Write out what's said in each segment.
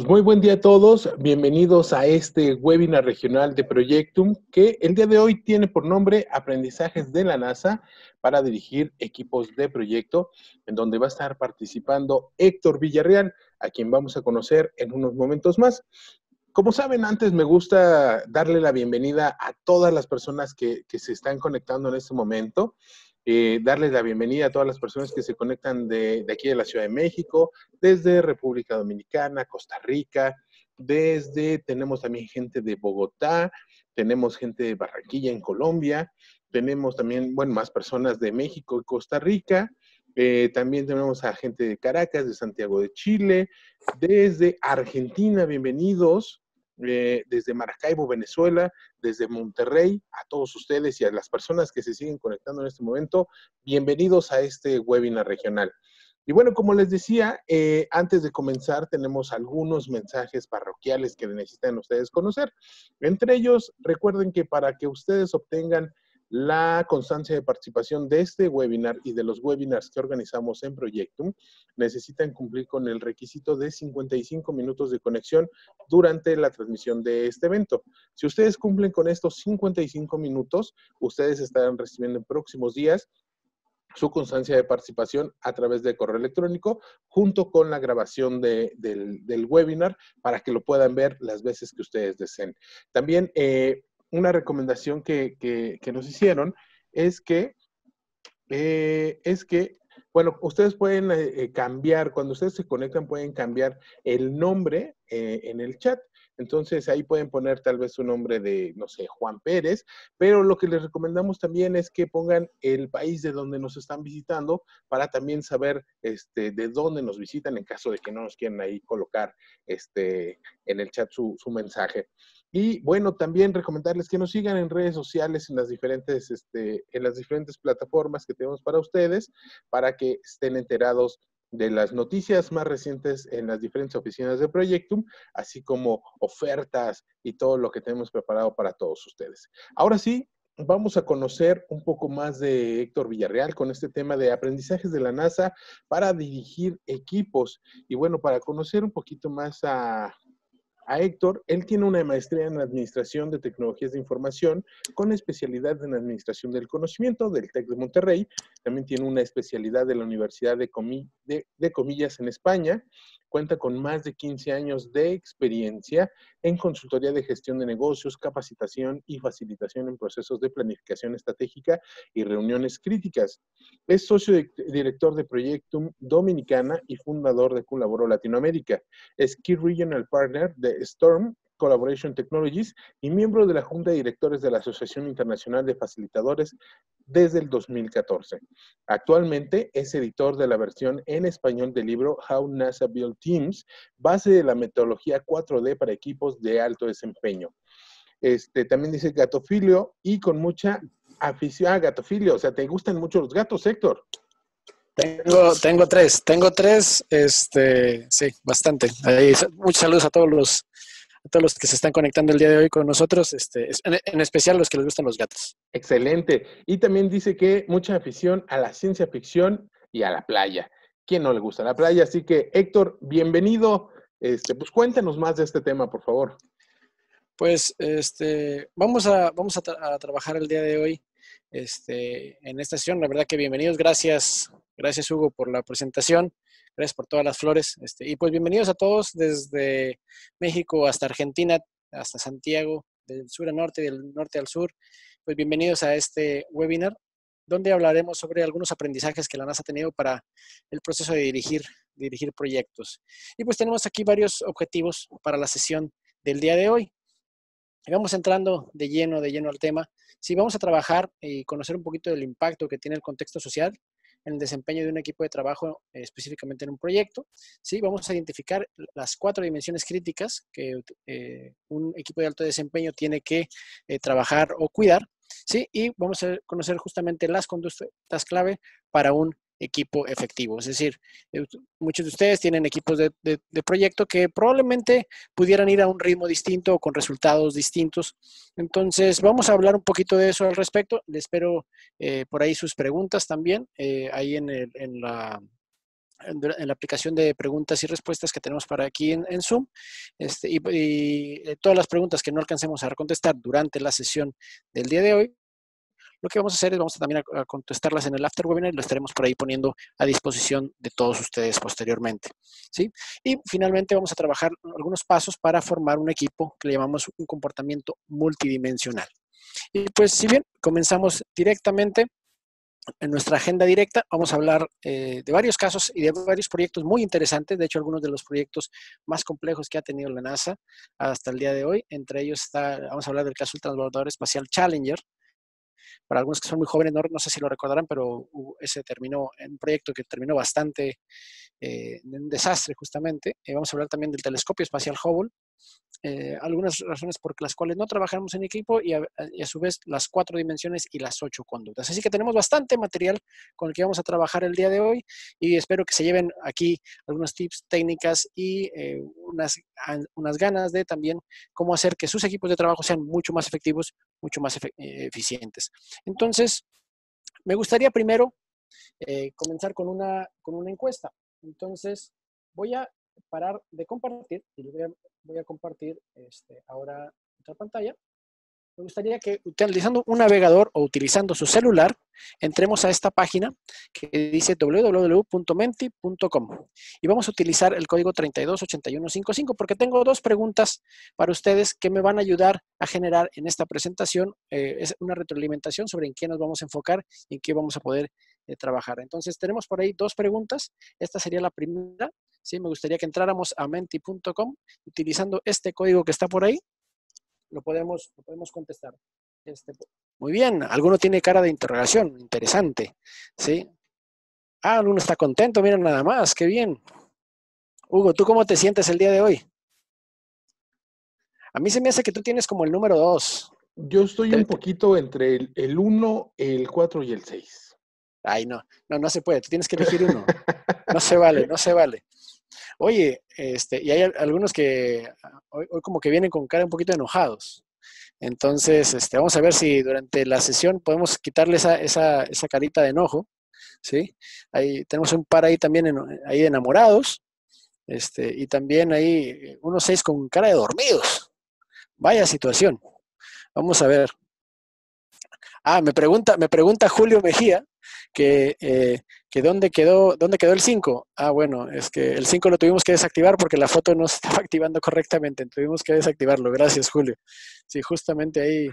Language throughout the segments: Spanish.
Pues muy buen día a todos, bienvenidos a este webinar regional de Proyectum que el día de hoy tiene por nombre Aprendizajes de la NASA para dirigir equipos de proyecto, en donde va a estar participando Héctor Villarreal, a quien vamos a conocer en unos momentos más. Como saben, antes me gusta darle la bienvenida a todas las personas que se están conectando en este momento. Darles la bienvenida a todas las personas que se conectan de aquí de la Ciudad de México, desde República Dominicana, Costa Rica, tenemos también gente de Bogotá, tenemos gente de Barranquilla en Colombia, tenemos también, bueno, más personas de México y Costa Rica, también tenemos a gente de Caracas, de Santiago de Chile, desde Argentina, bienvenidos, desde Maracaibo, Venezuela, desde Monterrey, a todos ustedes y a las personas que se siguen conectando en este momento, bienvenidos a este webinar regional. Y bueno, como les decía, antes de comenzar tenemos algunos mensajes parroquiales que necesitan ustedes conocer. Entre ellos, recuerden que para que ustedes obtengan la constancia de participación de este webinar y de los webinars que organizamos en Proyectum, necesitan cumplir con el requisito de 55 minutos de conexión durante la transmisión de este evento. Si ustedes cumplen con estos 55 minutos, ustedes estarán recibiendo en próximos días su constancia de participación a través de correo electrónico, junto con la grabación del webinar, para que lo puedan ver las veces que ustedes deseen. También una recomendación que nos hicieron es que, bueno, ustedes pueden cambiar, cuando ustedes se conectan, pueden cambiar el nombre en el chat. Entonces, ahí pueden poner tal vez su nombre de, no sé, Juan Pérez, pero lo que les recomendamos también es que pongan el país de donde nos están visitando para también saber de dónde nos visitan en caso de que no nos quieran ahí colocar en el chat su mensaje. Y bueno, también recomendarles que nos sigan en redes sociales, en las diferentes plataformas que tenemos para ustedes, para que estén enterados de las noticias más recientes en las diferentes oficinas de Proyectum, así como ofertas y todo lo que tenemos preparado para todos ustedes. Ahora sí, vamos a conocer un poco más de Héctor Villarreal con este tema de aprendizajes de la NASA para dirigir equipos. Y bueno, para conocer un poquito más a Héctor, él tiene una maestría en Administración de Tecnologías de Información con especialidad en Administración del Conocimiento del TEC de Monterrey. También tiene una especialidad de la Universidad de Comillas en España. Cuenta con más de 15 años de experiencia en consultoría de gestión de negocios, capacitación y facilitación en procesos de planificación estratégica y reuniones críticas. Es socio director de Proyectum Dominicana y fundador de Colaboro Latinoamérica. Es Key Regional Partner de Storm Collaboration Technologies y miembro de la Junta de Directores de la Asociación Internacional de Facilitadores desde el 2014. Actualmente es editor de la versión en español del libro How NASA Built Teams, base de la metodología 4D para equipos de alto desempeño. También dice gatofilio y con mucha afición a gatofilio. O sea, ¿te gustan mucho los gatos, Héctor? Tengo tres, sí, bastante. Ahí, muchos saludos a todos los que se están conectando el día de hoy con nosotros, en especial los que les gustan los gatos. Excelente. Y también dice que mucha afición a la ciencia ficción y a la playa. ¿Quién no le gusta la playa? Así que, Héctor, bienvenido. Pues cuéntanos más de este tema, por favor. Pues, vamos a trabajar el día de hoy, en esta sesión. La verdad que bienvenidos. Gracias, Hugo, por la presentación. Gracias por todas las flores. Y pues bienvenidos a todos desde México hasta Argentina, hasta Santiago, del sur al norte, del norte al sur. Pues bienvenidos a este webinar, donde hablaremos sobre algunos aprendizajes que la NASA ha tenido para el proceso de dirigir proyectos. Y pues tenemos aquí varios objetivos para la sesión del día de hoy. Vamos entrando de lleno al tema. Sí, vamos a trabajar y conocer un poquito del impacto que tiene el contexto social en el desempeño de un equipo de trabajo, específicamente en un proyecto. Sí, vamos a identificar las 4 dimensiones críticas que un equipo de alto desempeño tiene que trabajar o cuidar. Sí, y vamos a conocer justamente las conductas clave para un equipo efectivo. Es decir, muchos de ustedes tienen equipos de proyecto que probablemente pudieran ir a un ritmo distinto o con resultados distintos. Entonces, vamos a hablar un poquito de eso al respecto. Les espero por ahí sus preguntas también, ahí en en la aplicación de preguntas y respuestas que tenemos para aquí en Zoom, todas las preguntas que no alcancemos a contestar durante la sesión del día de hoy, lo que vamos a hacer es vamos a también a contestarlas en el after webinar y lo estaremos por ahí poniendo a disposición de todos ustedes posteriormente, ¿sí? Y finalmente vamos a trabajar algunos pasos para formar un equipo que le llamamos un comportamiento multidimensional. Y pues si bien comenzamos directamente en nuestra agenda directa, vamos a hablar de varios casos y de varios proyectos muy interesantes, de hecho algunos de los proyectos más complejos que ha tenido la NASA hasta el día de hoy, entre ellos vamos a hablar del caso del transbordador espacial Challenger. Para algunos que son muy jóvenes, no sé si lo recordarán, pero ese terminó en un proyecto que terminó bastante un desastre justamente. Vamos a hablar también del telescopio espacial Hubble, algunas razones por las cuales no trabajamos en equipo y a su vez las 4 dimensiones y las 8 conductas. Así que tenemos bastante material con el que vamos a trabajar el día de hoy y espero que se lleven aquí algunos tips, técnicas y unas ganas de también cómo hacer que sus equipos de trabajo sean mucho más efectivos, mucho más eficientes. Entonces, me gustaría primero comenzar con una encuesta. Entonces, voy a parar de compartir y voy a compartir ahora otra pantalla. Me gustaría que utilizando un navegador o utilizando su celular, entremos a esta página que dice www.menti.com y vamos a utilizar el código 328155 porque tengo 2 preguntas para ustedes que me van a ayudar a generar en esta presentación es una retroalimentación sobre en qué nos vamos a enfocar y en qué vamos a poder trabajar. Entonces tenemos por ahí 2 preguntas. Esta sería la primera. Sí, me gustaría que entráramos a menti.com utilizando este código que está por ahí. Lo podemos contestar. Muy bien, alguno tiene cara de interrogación, interesante, ¿sí? Alguno está contento, miren nada más, qué bien. Hugo, ¿tú cómo te sientes el día de hoy? A mí se me hace que tú tienes como el número 2. Yo estoy un poquito entre el 1, el 4 y el 6. Ay, no se puede, tú tienes que elegir uno. No se vale, no se vale. Oye, y hay algunos que hoy como que vienen con cara un poquito enojados. Entonces, vamos a ver si durante la sesión podemos quitarle esa carita de enojo, ¿sí? Ahí tenemos un par ahí también ahí enamorados, y también ahí unos 6 con cara de dormidos. Vaya situación. Vamos a ver. Me pregunta Julio Mejía que dónde quedó el 5. Bueno, es que el 5 lo tuvimos que desactivar porque la foto no se estaba activando correctamente. Tuvimos que desactivarlo. Gracias, Julio. Sí, justamente ahí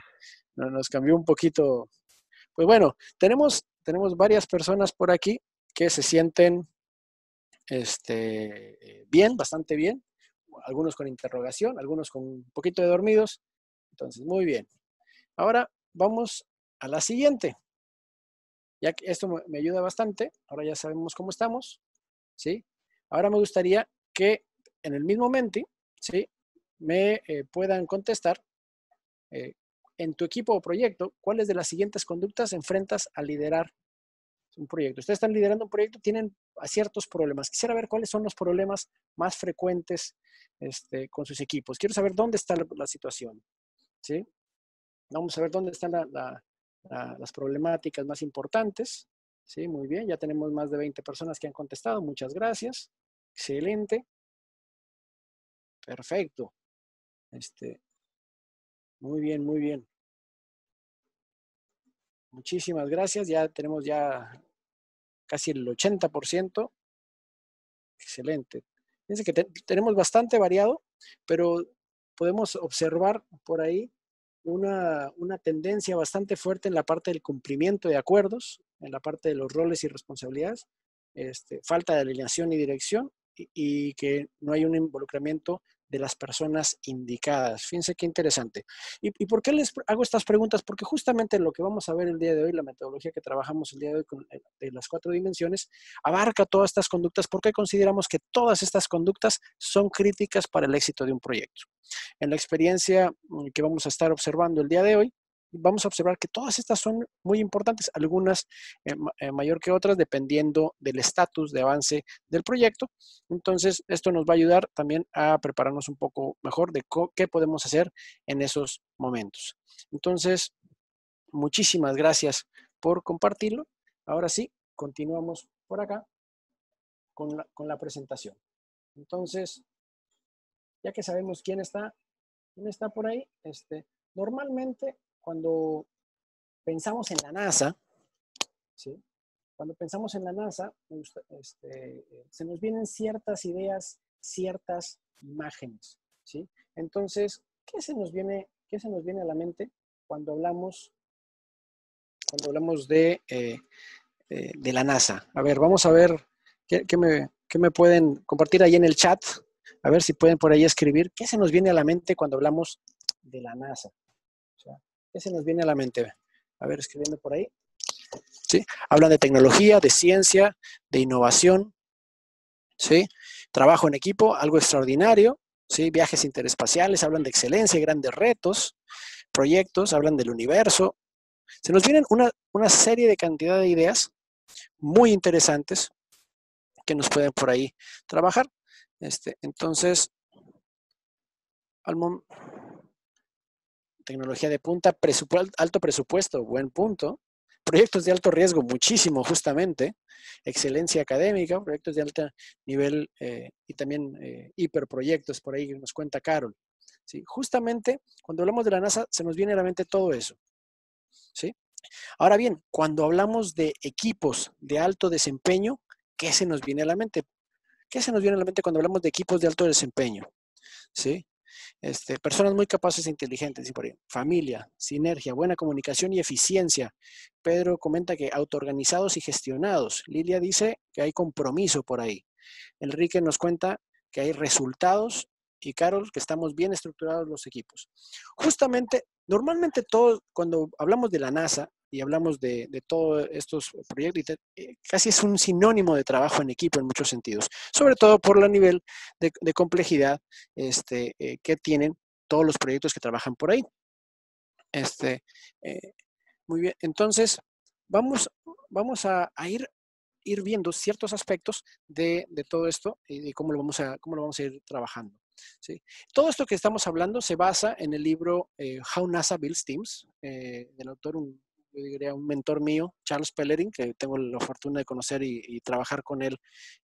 nos cambió un poquito. Pues bueno, tenemos varias personas por aquí que se sienten bien, bastante bien. Algunos con interrogación, algunos con un poquito de dormidos. Entonces, muy bien. Ahora vamos a la siguiente. Ya que esto me ayuda bastante, ahora ya sabemos cómo estamos, ¿sí? Ahora me gustaría que en el mismo Menti, ¿sí? Me puedan contestar en tu equipo o proyecto, ¿cuáles de las siguientes conductas enfrentas al liderar un proyecto? Ustedes están liderando un proyecto, tienen ciertos problemas. Quisiera ver cuáles son los problemas más frecuentes con sus equipos. Quiero saber dónde está la situación, ¿sí? Vamos a ver dónde están las problemáticas más importantes. Sí, muy bien. Ya tenemos más de 20 personas que han contestado. Muchas gracias. Excelente. Perfecto. Muy bien, muy bien. Muchísimas gracias. Ya tenemos ya casi el 80%. Excelente. Fíjense que tenemos bastante variado, pero podemos observar por ahí una tendencia bastante fuerte en la parte del cumplimiento de acuerdos, en la parte de los roles y responsabilidades, falta de alineación y dirección y que no hay un involucramiento de las personas indicadas. Fíjense qué interesante. ¿Y por qué les hago estas preguntas? Porque justamente lo que vamos a ver el día de hoy, la metodología que trabajamos el día de hoy de las 4 dimensiones, abarca todas estas conductas porque consideramos que todas estas conductas son críticas para el éxito de un proyecto. En la experiencia que vamos a estar observando el día de hoy, vamos a observar que todas estas son muy importantes, algunas mayor que otras, dependiendo del estatus de avance del proyecto. Entonces, esto nos va a ayudar también a prepararnos un poco mejor de qué podemos hacer en esos momentos. Entonces, muchísimas gracias por compartirlo. Ahora sí, continuamos por acá. con la presentación. Entonces, ya que sabemos quién está por ahí, normalmente cuando pensamos en la NASA, ¿sí? Cuando pensamos en la NASA, se nos vienen ciertas ideas, ciertas imágenes, ¿sí? Entonces, ¿qué se nos viene a la mente cuando hablamos de la NASA? A ver, vamos a ver qué me pueden compartir ahí en el chat. A ver si pueden por ahí escribir. ¿Qué se nos viene a la mente cuando hablamos de la NASA? O sea, ¿qué se nos viene a la mente? A ver, escribiendo por ahí. ¿Sí? Hablan de tecnología, de ciencia, de innovación, ¿sí? Trabajo en equipo, algo extraordinario, ¿sí? Viajes interespaciales, hablan de excelencia y grandes retos, proyectos, hablan del universo. Se nos vienen una serie de cantidad de ideas muy interesantes que nos pueden por ahí trabajar. Entonces, tecnología de punta, alto presupuesto, buen punto. Proyectos de alto riesgo, muchísimo, justamente. Excelencia académica, proyectos de alto nivel y también hiperproyectos, por ahí nos cuenta Carol. ¿Sí? Justamente, cuando hablamos de la NASA, se nos viene a la mente todo eso. ¿Sí? Ahora bien, cuando hablamos de equipos de alto desempeño, ¿qué se nos viene a la mente? ¿Qué se nos viene a la mente cuando hablamos de equipos de alto desempeño? ¿Sí? Personas muy capaces e inteligentes, y por ahí, familia, sinergia, buena comunicación y eficiencia. Pedro comenta que autoorganizados y gestionados. Lilia dice que hay compromiso por ahí. Enrique nos cuenta que hay resultados y Carol que estamos bien estructurados los equipos. Justamente, normalmente todos, cuando hablamos de la NASA y hablamos de todos estos proyectos, casi es un sinónimo de trabajo en equipo en muchos sentidos, sobre todo por el nivel de complejidad que tienen todos los proyectos que trabajan por ahí. Muy bien, entonces vamos a ir viendo ciertos aspectos de todo esto y de cómo lo vamos a ir trabajando. ¿Sí? Todo esto que estamos hablando se basa en el libro How NASA Builds Teams, del autor, yo diría un mentor mío, Charles Pellerin, que tengo la fortuna de conocer y trabajar con él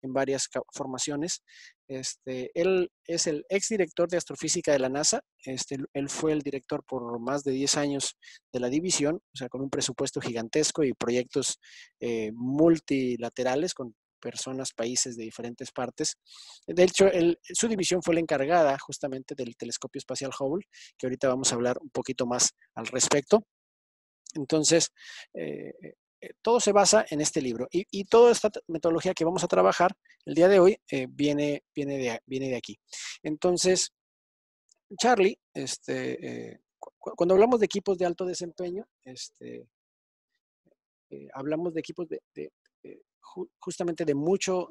en varias formaciones. Él es el exdirector de astrofísica de la NASA. Él fue el director por más de 10 años de la división, o sea, con un presupuesto gigantesco y proyectos multilaterales con personas, países de diferentes partes. De hecho, su división fue la encargada justamente del telescopio espacial Hubble, que ahorita vamos a hablar un poquito más al respecto. Entonces, todo se basa en este libro y toda esta metodología que vamos a trabajar el día de hoy viene de aquí. Entonces, Charlie, cuando hablamos de equipos de alto desempeño, hablamos de equipos justamente de mucho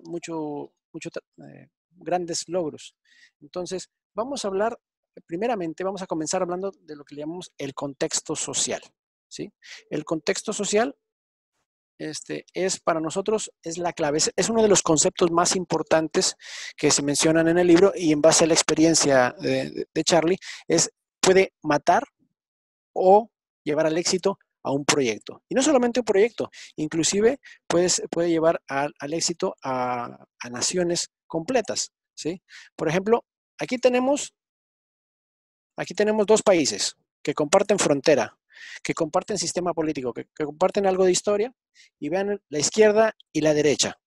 grandes logros. Entonces, vamos a hablar, primeramente, vamos a comenzar hablando de lo que le llamamos el contexto social. ¿Sí? El contexto social es para nosotros, es la clave, es uno de los conceptos más importantes que se mencionan en el libro y en base a la experiencia de Charlie, puede matar o llevar al éxito a un proyecto. Y no solamente un proyecto, inclusive puede llevar al éxito a naciones completas. ¿Sí? Por ejemplo, aquí tenemos dos países que comparten frontera, que comparten sistema político, que comparten algo de historia, y vean la izquierda y la derecha.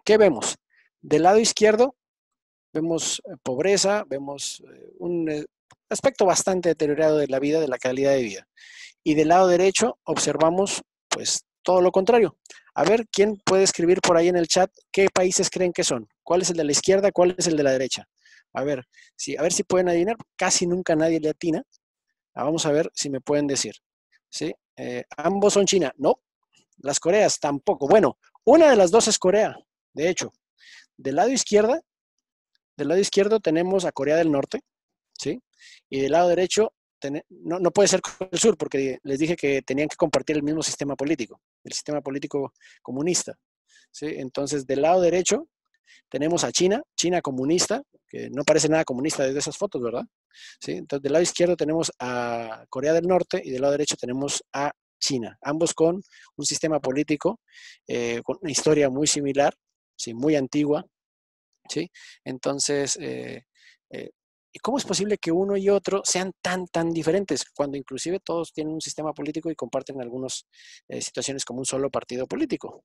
¿Qué vemos? Del lado izquierdo vemos pobreza, vemos un aspecto bastante deteriorado de la vida, de la calidad de vida. Y del lado derecho observamos pues todo lo contrario. A ver, ¿quién puede escribir por ahí en el chat qué países creen que son? ¿Cuál es el de la izquierda? ¿Cuál es el de la derecha? A ver si pueden adivinar. Casi nunca nadie le atina. Vamos a ver si me pueden decir. ¿Sí? ¿Ambos son China? No. Las Coreas tampoco. Bueno, una de las dos es Corea, de hecho. Del lado izquierdo tenemos a Corea del Norte, ¿sí? Y del lado derecho no puede ser Corea del Sur, porque les dije que tenían que compartir el mismo sistema político, el sistema político comunista, ¿sí? Entonces, del lado derecho tenemos a China comunista, que no parece nada comunista desde esas fotos, ¿verdad? ¿Sí? Entonces, del lado izquierdo tenemos a Corea del Norte y del lado derecho tenemos a China, ambos con un sistema político, con una historia muy similar, ¿sí? Muy antigua, ¿sí? Entonces, ¿y cómo es posible que uno y otro sean tan diferentes cuando inclusive todos tienen un sistema político y comparten algunas situaciones como un solo partido político?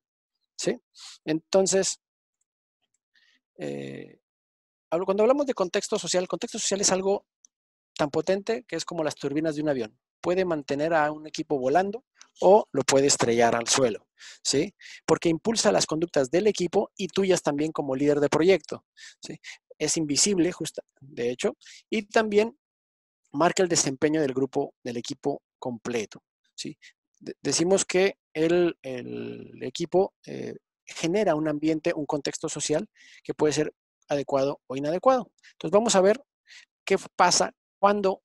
¿Sí? Entonces, eh, cuando hablamos de contexto social, el contexto social es algo tan potente que es como las turbinas de un avión. Puede mantener a un equipo volando o lo puede estrellar al suelo, ¿sí? Porque impulsa las conductas del equipo y tuyas también como líder de proyecto, ¿sí? Es invisible, justo, de hecho, y también marca el desempeño del grupo, del equipo completo, ¿sí? Decimos que el equipo genera un ambiente, un contexto social que puede ser adecuado o inadecuado. Entonces vamos a ver qué pasa cuando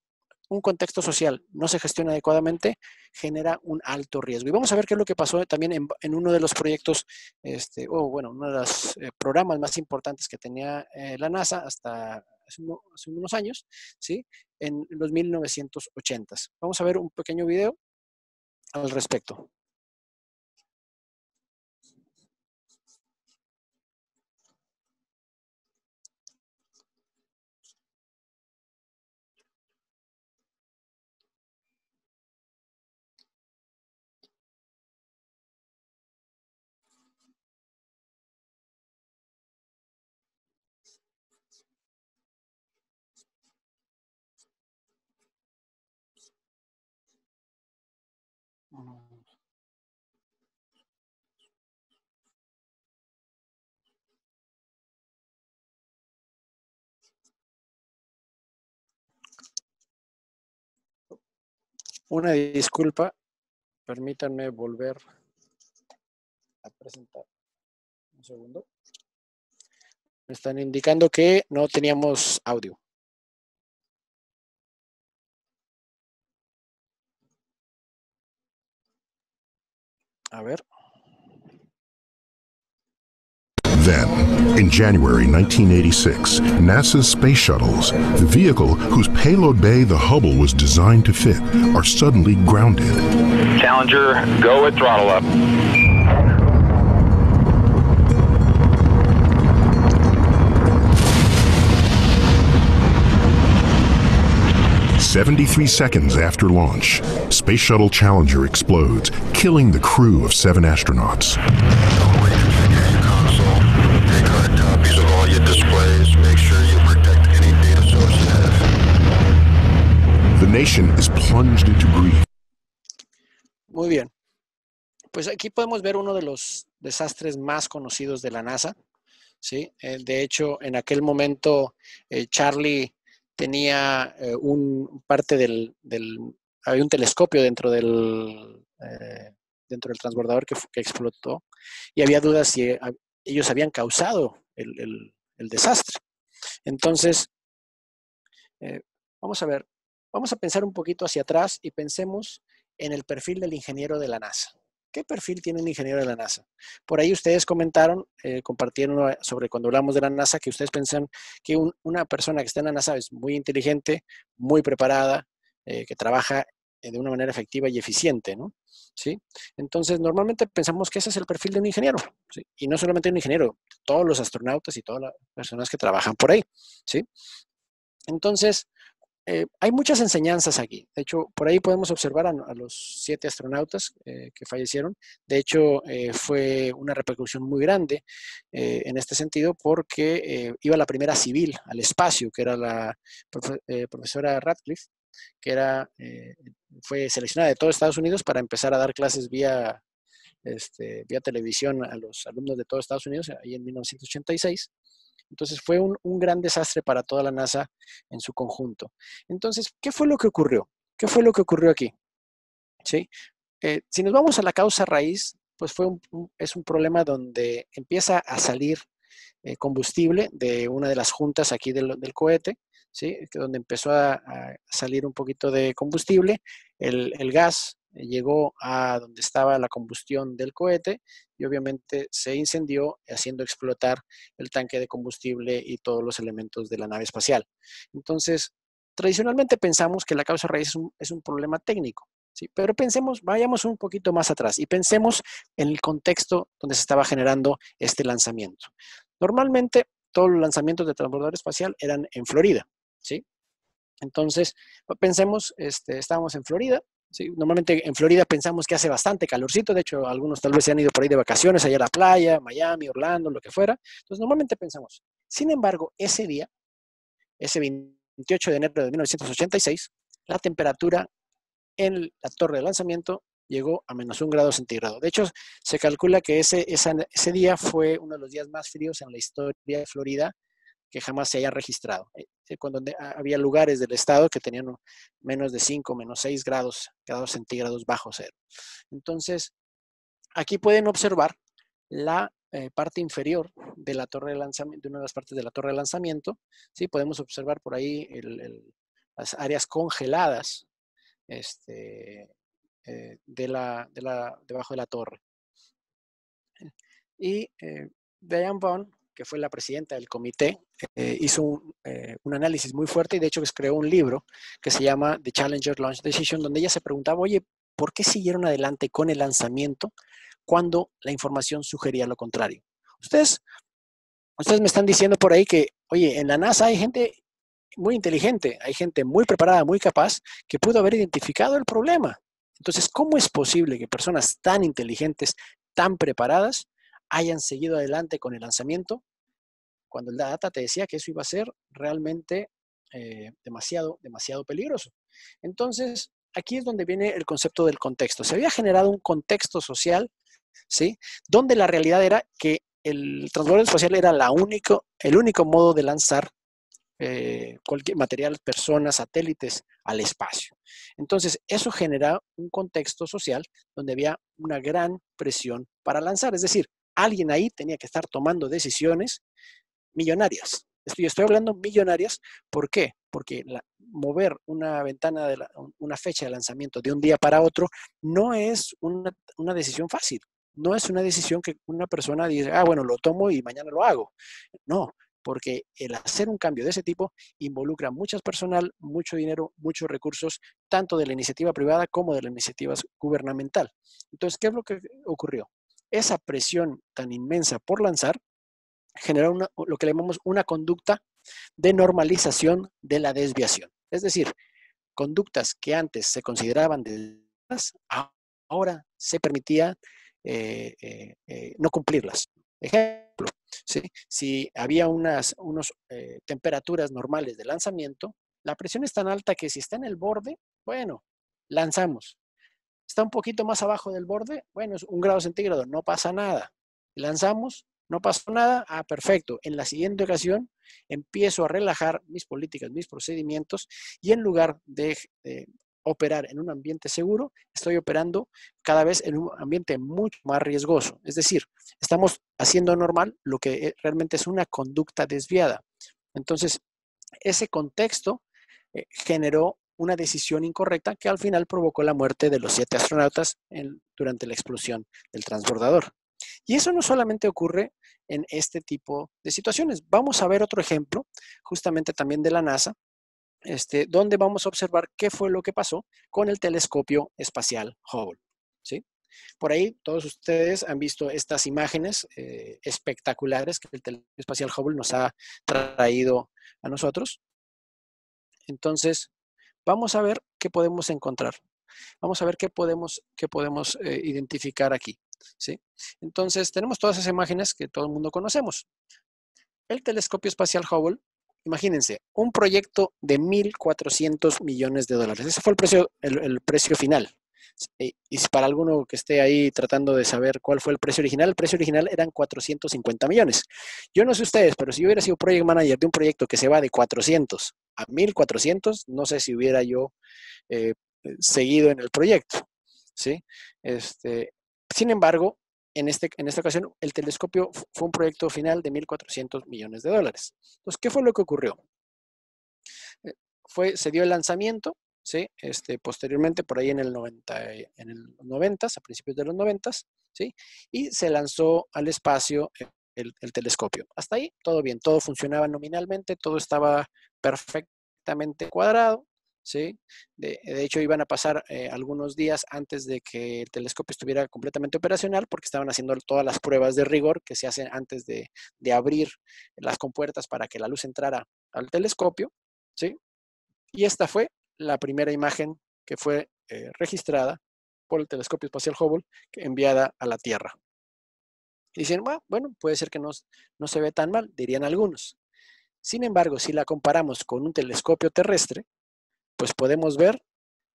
un contexto social no se gestiona adecuadamente, genera un alto riesgo. Y vamos a ver qué es lo que pasó también en uno de los proyectos, uno de los programas más importantes que tenía la NASA hasta hace unos años, ¿sí? En los 1980s. Vamos a ver un pequeño video al respecto. Una disculpa, permítanme volver a presentar. Un segundo. Me están indicando que no teníamos audio. A ver. Then, in January 1986, NASA's space shuttles, the vehicle whose payload bay the Hubble was designed to fit, are suddenly grounded. Challenger, go at throttle up. 73 seconds after launch, Space Shuttle Challenger explodes, killing the crew of 7 astronauts. The nation is plunged into grief. Muy bien. Pues aquí podemos ver uno de los desastres más conocidos de la NASA, ¿sí? De hecho, en aquel momento, Charlie tenía había un telescopio dentro del transbordador que explotó y había dudas si ellos habían causado el desastre. Entonces, vamos a pensar un poquito hacia atrás y pensemos en el perfil del ingeniero de la NASA. ¿Qué perfil tiene un ingeniero de la NASA? Por ahí ustedes comentaron, compartieron sobre cuando hablamos de la NASA, que ustedes piensan que una persona que está en la NASA es muy inteligente, muy preparada, que trabaja de una manera efectiva y eficiente, ¿no? ¿Sí? Entonces, normalmente pensamos que ese es el perfil de un ingeniero, ¿sí? Y no solamente un ingeniero, todos los astronautas y todas las personas que trabajan por ahí, ¿sí? Entonces, hay muchas enseñanzas aquí. De hecho, por ahí podemos observar a los 7 astronautas que fallecieron. De hecho, fue una repercusión muy grande en este sentido porque iba la primera civil al espacio, que era la profesora Radcliffe, que fue seleccionada de todo Estados Unidos para empezar a dar clases vía televisión a los alumnos de todo Estados Unidos, ahí en 1986. Entonces fue un gran desastre para toda la NASA en su conjunto. Entonces, ¿qué fue lo que ocurrió? ¿Qué fue lo que ocurrió aquí? ¿Sí? Si nos vamos a la causa raíz, pues es un problema donde empieza a salir combustible de una de las juntas aquí del cohete, ¿sí? Donde empezó a salir un poquito de combustible, el gas llegó a donde estaba la combustión del cohete y obviamente se incendió haciendo explotar el tanque de combustible y todos los elementos de la nave espacial. Entonces, tradicionalmente pensamos que la causa raíz es un problema técnico, ¿sí? Pero pensemos, vayamos un poquito más atrás y pensemos en el contexto donde se estaba generando este lanzamiento. Normalmente, todos los lanzamientos de transbordador espacial eran en Florida, ¿sí? Entonces, pensemos, estábamos en Florida, ¿sí? Normalmente en Florida pensamos que hace bastante calorcito, de hecho, algunos tal vez se han ido por ahí de vacaciones, allá a la playa, Miami, Orlando, lo que fuera. Entonces, normalmente pensamos. Sin embargo, ese día, ese 28 de enero de 1986, la temperatura en la torre de lanzamiento llegó a -1 grado centígrado. De hecho, se calcula que ese día fue uno de los días más fríos en la historia de Florida que jamás se haya registrado. Cuando había lugares del estado que tenían menos de 5, -6 grados centígrados bajo cero. Entonces, aquí pueden observar la parte inferior de la torre de lanzamiento, de una de las partes de la torre de lanzamiento. ¿Sí? Podemos observar por ahí las áreas congeladas debajo de la torre. Y Diane Bond, que fue la presidenta del comité, hizo un análisis muy fuerte y de hecho creó un libro que se llama The Challenger Launch Decision, donde ella se preguntaba, oye, ¿por qué siguieron adelante con el lanzamiento cuando la información sugería lo contrario? Ustedes me están diciendo por ahí que, oye, en la NASA hay gente muy inteligente, hay gente muy preparada, muy capaz, que pudo haber identificado el problema. Entonces, ¿cómo es posible que personas tan inteligentes, tan preparadas, hayan seguido adelante con el lanzamiento cuando el data te decía que eso iba a ser realmente demasiado peligroso? Entonces, aquí es donde viene el concepto del contexto. Se había generado un contexto social, ¿sí? Donde la realidad era que el transbordador espacial era el único modo de lanzar cualquier material, personas, satélites al espacio. Entonces, eso genera un contexto social donde había una gran presión para lanzar. Es decir, alguien ahí tenía que estar tomando decisiones millonarias. Estoy hablando millonarias. ¿Por qué? Porque mover una ventana, una fecha de lanzamiento de un día para otro no es una decisión fácil. No es una decisión que una persona dice, bueno, lo tomo y mañana lo hago. No, porque el hacer un cambio de ese tipo involucra mucho personal, mucho dinero, muchos recursos, tanto de la iniciativa privada como de la iniciativa gubernamental. Entonces, ¿qué es lo que ocurrió? Esa presión tan inmensa por lanzar generó lo que llamamos una conducta de normalización de la desviación. Es decir, conductas que antes se consideraban desviadas, ahora se permitía no cumplirlas. Ejemplo, ¿sí? Si había unas temperaturas normales de lanzamiento, la presión es tan alta que si está en el borde, bueno, lanzamos. Está un poquito más abajo del borde, bueno, es 1 grado centígrado, no pasa nada. Lanzamos, no pasó nada, perfecto. En la siguiente ocasión empiezo a relajar mis políticas, mis procedimientos y en lugar de operar en un ambiente seguro, estoy operando cada vez en un ambiente mucho más riesgoso. Es decir, estamos haciendo normal lo que realmente es una conducta desviada. Entonces, ese contexto generó una decisión incorrecta que al final provocó la muerte de los 7 astronautas durante la explosión del transbordador. Y eso no solamente ocurre en este tipo de situaciones. Vamos a ver otro ejemplo, justamente también de la NASA, donde vamos a observar qué fue lo que pasó con el telescopio espacial Hubble, ¿sí? Por ahí todos ustedes han visto estas imágenes espectaculares que el telescopio espacial Hubble nos ha traído a nosotros. Entonces, vamos a ver qué podemos encontrar. Vamos a ver qué podemos identificar aquí, ¿sí? Entonces, tenemos todas esas imágenes que todo el mundo conocemos. El telescopio espacial Hubble, imagínense, un proyecto de $1.400 millones. Ese fue el precio final. Y si para alguno que esté ahí tratando de saber cuál fue el precio original eran 450 millones. Yo no sé ustedes, pero si yo hubiera sido project manager de un proyecto que se va de 400 a 1.400, no sé si hubiera yo seguido en el proyecto, ¿sí? Sin embargo, en esta ocasión, el telescopio fue un proyecto final de $1.400 millones. Entonces, ¿qué fue lo que ocurrió? Se dio el lanzamiento, ¿sí? Posteriormente, por ahí en el 90, a principios de los 90, ¿sí? Y se lanzó al espacio el telescopio. Hasta ahí, todo bien, todo funcionaba nominalmente, todo estaba perfectamente cuadrado, ¿sí? De hecho, iban a pasar algunos días antes de que el telescopio estuviera completamente operacional, porque estaban haciendo todas las pruebas de rigor que se hacen antes de abrir las compuertas para que la luz entrara al telescopio, ¿sí? Y esta fue la primera imagen que fue registrada por el telescopio espacial Hubble, enviada a la Tierra. Y dicen, bueno, puede ser que no se ve tan mal, dirían algunos. Sin embargo, si la comparamos con un telescopio terrestre, pues podemos ver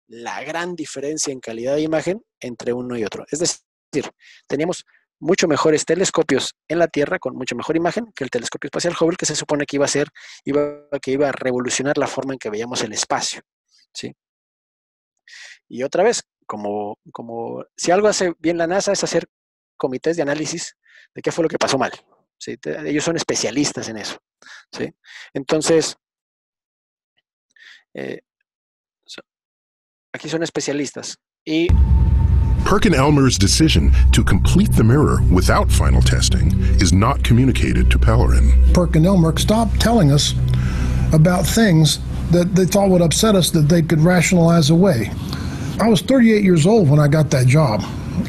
la gran diferencia en calidad de imagen entre uno y otro. Es decir, teníamos mucho mejores telescopios en la Tierra con mucho mejor imagen que el telescopio espacial Hubble, que se supone que iba a revolucionar la forma en que veíamos el espacio, ¿sí? Y otra vez, como si algo hace bien la NASA es hacer comités de análisis de qué fue lo que pasó mal, ¿sí? Ellos son especialistas en eso, ¿sí? Entonces, aquí son especialistas. Y Perkin-Elmer's decision to complete the mirror without final testing is not communicated to Pellerin. Perkin-Elmer stopped telling us about things that they thought would upset us that they could rationalize away. I was 38 years old when I got that job,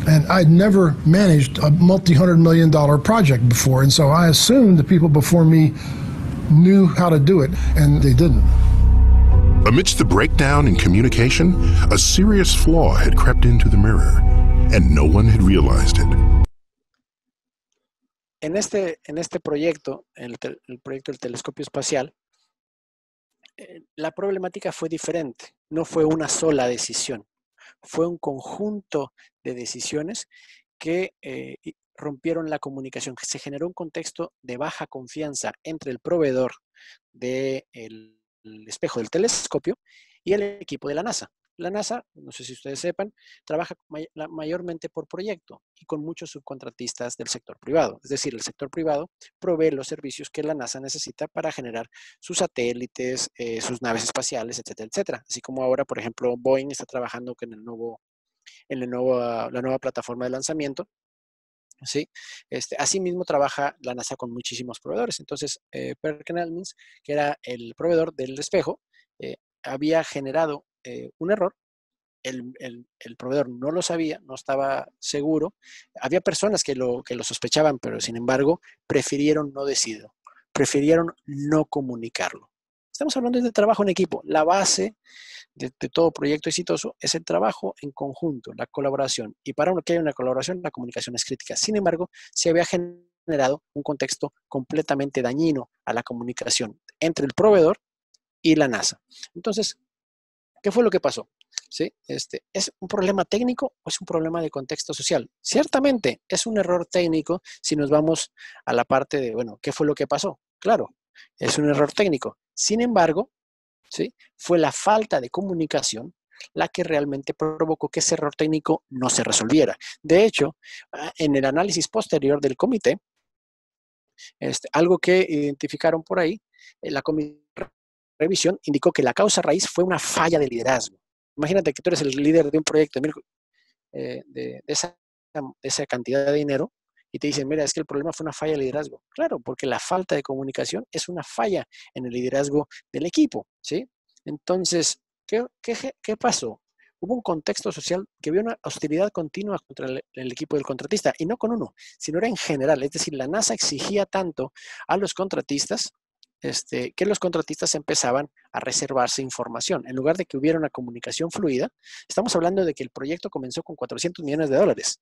and I'd never managed a multi-$100 million project before, and so I assumed the people before me knew how to do it, and they didn't. Amidst the breakdown in communication, a serious flaw had crept into the mirror, and no one had realized it. En este proyecto, el proyecto del telescopio espacial, la problemática fue diferente. No fue una sola decisión. Fue un conjunto de decisiones que rompieron la comunicación, que se generó un contexto de baja confianza entre el proveedor del espejo del telescopio y el equipo de la NASA. La NASA, no sé si ustedes sepan, trabaja mayormente por proyecto y con muchos subcontratistas del sector privado. Es decir, el sector privado provee los servicios que la NASA necesita para generar sus satélites, sus naves espaciales, etcétera, etcétera. Así como ahora, por ejemplo, Boeing está trabajando con la nueva plataforma de lanzamiento. ¿Sí? Asimismo trabaja la NASA con muchísimos proveedores. Entonces, Perkin-Elmer, que era el proveedor del espejo, había generado un error. El proveedor no lo sabía, no estaba seguro. Había personas que lo sospechaban, pero sin embargo prefirieron no decirlo, prefirieron no comunicarlo. Estamos hablando de trabajo en equipo. La base de todo proyecto exitoso es el trabajo en conjunto, la colaboración. Y para que haya una colaboración, la comunicación es crítica. Sin embargo, se había generado un contexto completamente dañino a la comunicación entre el proveedor y la NASA. Entonces, ¿qué fue lo que pasó? ¿Sí? ¿Es un problema técnico o es un problema de contexto social? Ciertamente es un error técnico si nos vamos a la parte de, bueno, ¿qué fue lo que pasó? Claro, es un error técnico. Sin embargo, ¿sí? Fue la falta de comunicación la que realmente provocó que ese error técnico no se resolviera. De hecho, en el análisis posterior del comité, algo que identificaron por ahí, la comisión de revisión indicó que la causa raíz fue una falla de liderazgo. Imagínate que tú eres el líder de un proyecto de esa cantidad de dinero y te dicen, mira, es que el problema fue una falla de liderazgo. Claro, porque la falta de comunicación es una falla en el liderazgo del equipo, ¿sí? Entonces, ¿qué pasó? Hubo un contexto social que vio una hostilidad continua contra el equipo del contratista, y no con uno, sino era en general. Es decir, la NASA exigía tanto a los contratistas que los contratistas empezaban a reservarse información. En lugar de que hubiera una comunicación fluida, estamos hablando de que el proyecto comenzó con $400 millones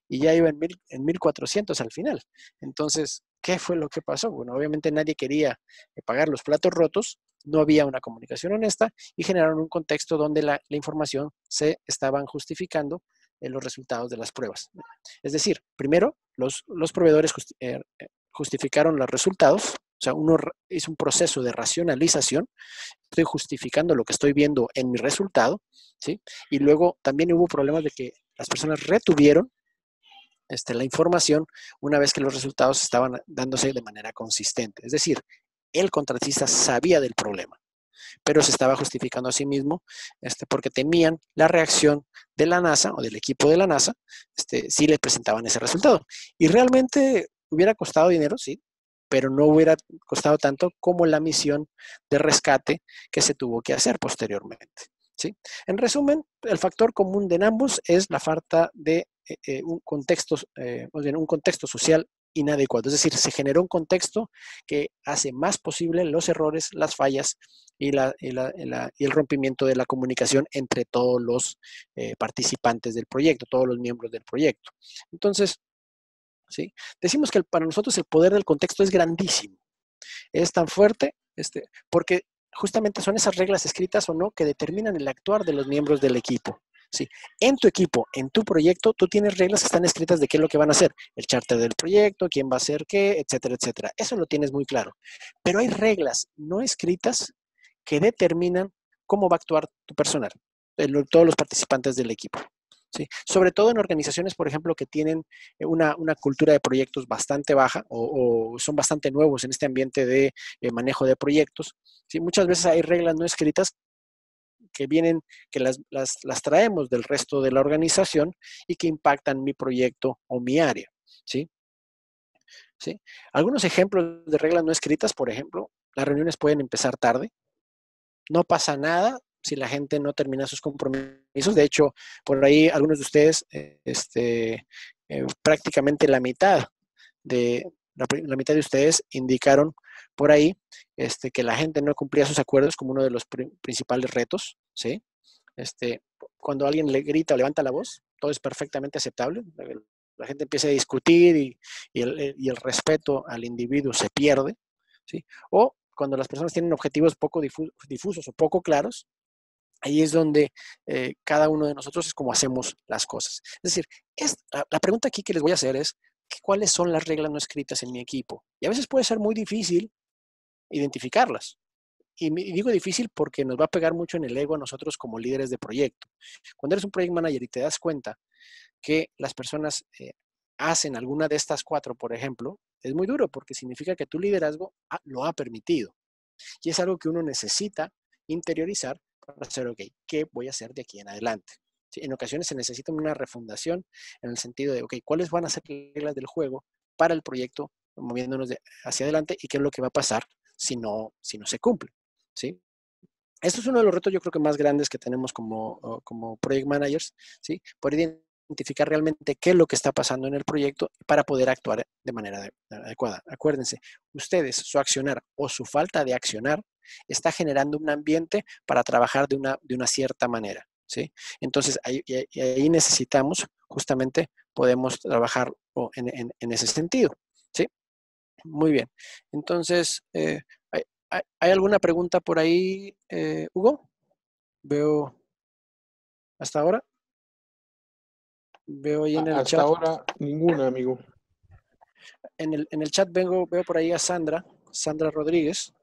y ya iba en 1.400 al final. Entonces, ¿qué fue lo que pasó? Bueno, obviamente nadie quería pagar los platos rotos, no había una comunicación honesta y generaron un contexto donde la información se estaban justificando en los resultados de las pruebas. Es decir, primero, los proveedores justificaron los resultados. O sea, uno hizo un proceso de racionalización. Estoy justificando lo que estoy viendo en mi resultado, ¿sí? Y luego también hubo problemas de que las personas retuvieron la información una vez que los resultados estaban dándose de manera consistente. Es decir, el contratista sabía del problema, pero se estaba justificando a sí mismo porque temían la reacción de la NASA o del equipo de la NASA si le presentaban ese resultado. Y realmente hubiera costado dinero, sí. pero no hubiera costado tanto como la misión de rescate que se tuvo que hacer posteriormente. ¿Sí? En resumen, el factor común de ambos es la falta de un contexto social inadecuado. Es decir, se generó un contexto que hace más posible los errores, las fallas y el rompimiento de la comunicación entre todos los participantes del proyecto, todos los miembros del proyecto. Entonces, ¿sí? Decimos que para nosotros el poder del contexto es grandísimo. Es tan fuerte porque justamente son esas reglas escritas o no que determinan el actuar de los miembros del equipo. ¿Sí? En tu equipo, en tu proyecto, tú tienes reglas que están escritas de qué es lo que van a hacer, el charter del proyecto, quién va a hacer qué, etcétera, etcétera. Eso lo tienes muy claro. Pero hay reglas no escritas que determinan cómo va a actuar tu personal, todos los participantes del equipo. ¿Sí? Sobre todo en organizaciones, por ejemplo, que tienen una cultura de proyectos bastante baja o son bastante nuevos en este ambiente de manejo de proyectos. ¿Sí? Muchas veces hay reglas no escritas que vienen, que las traemos del resto de la organización y que impactan mi proyecto o mi área. ¿Sí? ¿Sí? Algunos ejemplos de reglas no escritas, por ejemplo, las reuniones pueden empezar tarde. No pasa nada si la gente no termina sus compromisos. De hecho, por ahí algunos de ustedes, prácticamente la mitad de ustedes indicaron por ahí que la gente no cumplía sus acuerdos como uno de los principales retos, ¿sí? Cuando alguien le grita o levanta la voz, todo es perfectamente aceptable. La gente empieza a discutir y el respeto al individuo se pierde, ¿sí? O cuando las personas tienen objetivos poco difusos o poco claros, ahí es donde cada uno de nosotros es como hacemos las cosas. Es decir, la pregunta aquí que les voy a hacer es, ¿cuáles son las reglas no escritas en mi equipo? Y a veces puede ser muy difícil identificarlas. Y digo difícil porque nos va a pegar mucho en el ego a nosotros como líderes de proyecto. Cuando eres un project manager y te das cuenta que las personas hacen alguna de estas 4, por ejemplo, es muy duro porque significa que tu liderazgo lo ha permitido. Y es algo que uno necesita interiorizar para hacer, ok, ¿qué voy a hacer de aquí en adelante? ¿Sí? En ocasiones se necesita una refundación en el sentido de, ok, ¿cuáles van a ser las reglas del juego para el proyecto moviéndonos hacia adelante y qué es lo que va a pasar si no se cumple? ¿Sí? Esto es uno de los retos yo creo que más grandes que tenemos como project managers, ¿sí? Por identificar realmente qué es lo que está pasando en el proyecto para poder actuar de manera adecuada. Acuérdense, ustedes, su accionar o su falta de accionar está generando un ambiente para trabajar de una cierta manera, ¿sí? Entonces, ahí necesitamos, justamente, podemos trabajar en ese sentido, ¿sí? Muy bien. Entonces, ¿hay alguna pregunta por ahí, Hugo? Veo hasta ahora. Veo ahí en el Hasta chat. ahora, ninguna, amigo. En el chat veo por ahí a Sandra Rodríguez,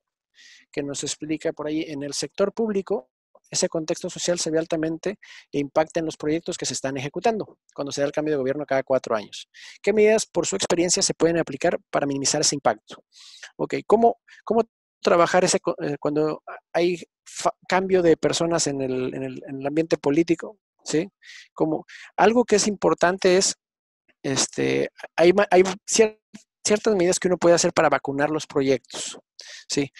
que nos explica por ahí, en el sector público, ese contexto social se ve altamente e impacta en los proyectos que se están ejecutando cuando se da el cambio de gobierno cada 4 años. ¿Qué medidas, por su experiencia, se pueden aplicar para minimizar ese impacto? Ok, ¿cómo trabajar cuando hay cambio de personas en el ambiente político? ¿Sí? Como algo que es importante es, hay ciertas medidas que uno puede hacer para vacunar los proyectos. ¿Sí?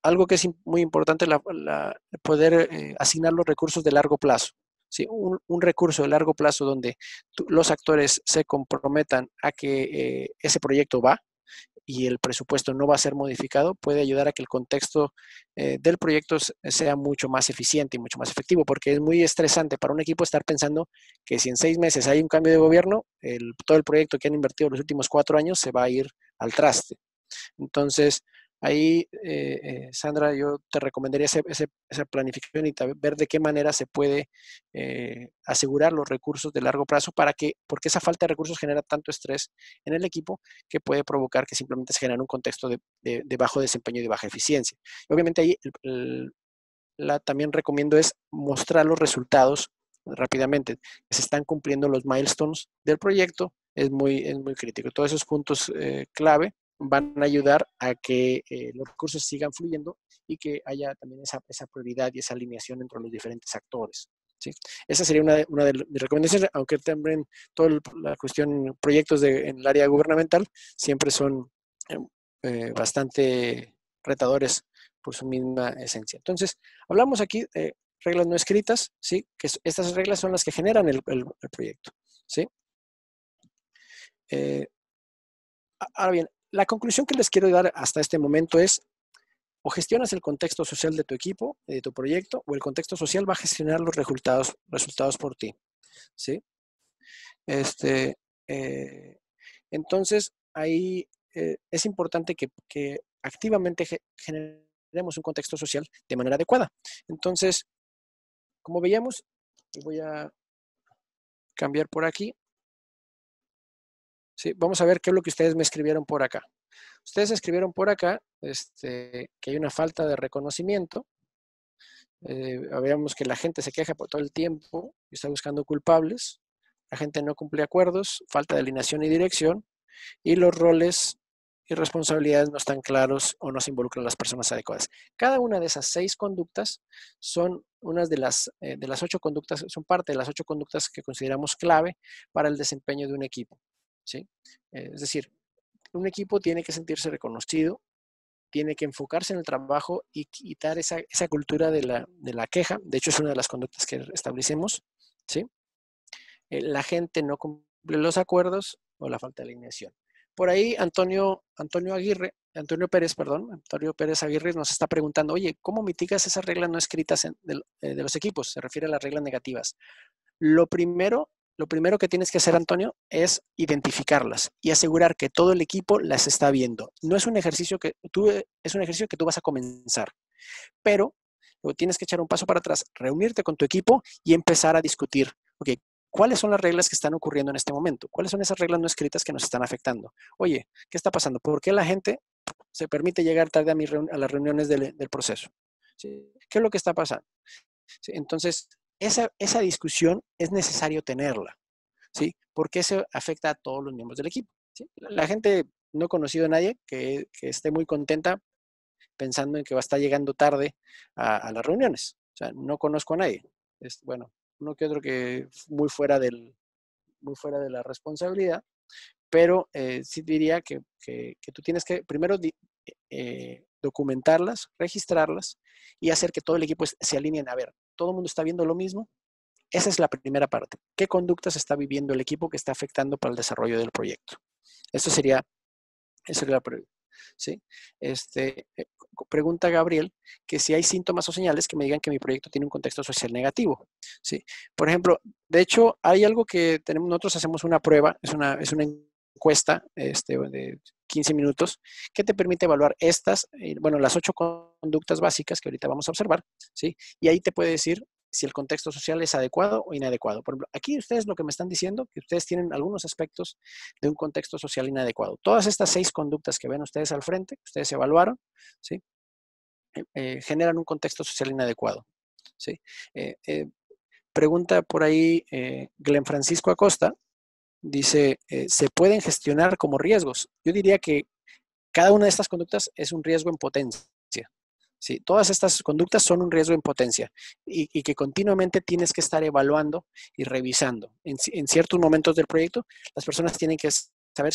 Algo que es muy importante es poder asignar los recursos de largo plazo. ¿Sí? Un recurso de largo plazo donde los actores se comprometan a que ese proyecto va y el presupuesto no va a ser modificado, puede ayudar a que el contexto del proyecto sea mucho más eficiente y mucho más efectivo, porque es muy estresante para un equipo estar pensando que si en 6 meses hay un cambio de gobierno, todo el proyecto que han invertido los últimos 4 años se va a ir al traste. Entonces, ahí, Sandra, yo te recomendaría esa planificación y ver de qué manera se puede asegurar los recursos de largo plazo porque esa falta de recursos genera tanto estrés en el equipo que puede provocar que simplemente se genere un contexto de bajo desempeño y de baja eficiencia. Y obviamente ahí también recomiendo es mostrar los resultados rápidamente, que se están cumpliendo los milestones del proyecto, es muy crítico. Todos esos puntos clave van a ayudar a que los recursos sigan fluyendo y que haya también esa prioridad y esa alineación entre los diferentes actores. ¿Sí? Esa sería una de mis recomendaciones, aunque también toda la cuestión, proyectos en el área gubernamental siempre son bastante retadores por su misma esencia. Entonces, hablamos aquí de reglas no escritas, ¿sí? Que estas reglas son las que generan el proyecto, ¿sí? Ahora bien, la conclusión que les quiero dar hasta este momento es: o gestionas el contexto social de tu equipo, de tu proyecto, o el contexto social va a gestionar los resultados por ti, ¿sí? Entonces, ahí es importante que activamente generemos un contexto social de manera adecuada. Entonces, como veíamos, voy a cambiar por aquí. Sí, vamos a ver qué es lo que ustedes me escribieron por acá. Ustedes escribieron por acá que hay una falta de reconocimiento. Veamos que la gente se queja por todo el tiempo y está buscando culpables. La gente no cumple acuerdos, falta de alineación y dirección, y los roles y responsabilidades no están claros o no se involucran las personas adecuadas. Cada una de esas 6 conductas son unas de las 8 conductas, son parte de las 8 conductas que consideramos clave para el desempeño de un equipo, ¿sí? Es decir, un equipo tiene que sentirse reconocido, tiene que enfocarse en el trabajo y quitar esa cultura de la queja. De hecho, es una de las conductas que establecemos, ¿sí? La gente no cumple los acuerdos o la falta de alineación. Por ahí Antonio Pérez Aguirre nos está preguntando: oye, ¿cómo mitigas esas reglas no escritas de los equipos? Se refiere a las reglas negativas. Lo primero que tienes que hacer, Antonio, es identificarlas y asegurar que todo el equipo las está viendo. No es un ejercicio es un ejercicio que tú vas a comenzar, pero tienes que echar un paso para atrás, reunirte con tu equipo y empezar a discutir, ok, ¿cuáles son las reglas que están ocurriendo en este momento? ¿Cuáles son esas reglas no escritas que nos están afectando? Oye, ¿qué está pasando? ¿Por qué la gente se permite llegar tarde a las reuniones del proceso? ¿Sí? ¿Qué es lo que está pasando? ¿Sí? Entonces, esa discusión es necesario tenerla, ¿sí? Porque eso afecta a todos los miembros del equipo, ¿sí? La gente, no he conocido a nadie que esté muy contenta pensando en que va a estar llegando tarde a las reuniones. O sea, no conozco a nadie. Bueno, uno que otro que muy fuera de la responsabilidad, pero sí diría que tú tienes que primero documentarlas, registrarlas y hacer que todo el equipo se alineen. A ver, ¿todo el mundo está viendo lo mismo? Esa es la primera parte. ¿Qué conductas está viviendo el equipo que está afectando para el desarrollo del proyecto? Eso sería la pregunta. ¿Sí? Pregunta Gabriel que si hay síntomas o señales que me digan que mi proyecto tiene un contexto social negativo. ¿Sí? Por ejemplo, de hecho, hay algo que nosotros hacemos una prueba, es una encuesta de 15 minutos que te permite evaluar las 8 conductas básicas que ahorita vamos a observar, ¿sí? Y ahí te puede decir si el contexto social es adecuado o inadecuado. Por ejemplo, aquí ustedes lo que me están diciendo, que ustedes tienen algunos aspectos de un contexto social inadecuado. Todas estas 6 conductas que ven ustedes al frente, que ustedes evaluaron, ¿sí? Generan un contexto social inadecuado, ¿sí? Pregunta por ahí Glenn Francisco Acosta, dice, ¿se pueden gestionar como riesgos? Yo diría que cada una de estas conductas es un riesgo en potencia. ¿Sí? Todas estas conductas son un riesgo en potencia y que continuamente tienes que estar evaluando y revisando. En ciertos momentos del proyecto, las personas tienen que saber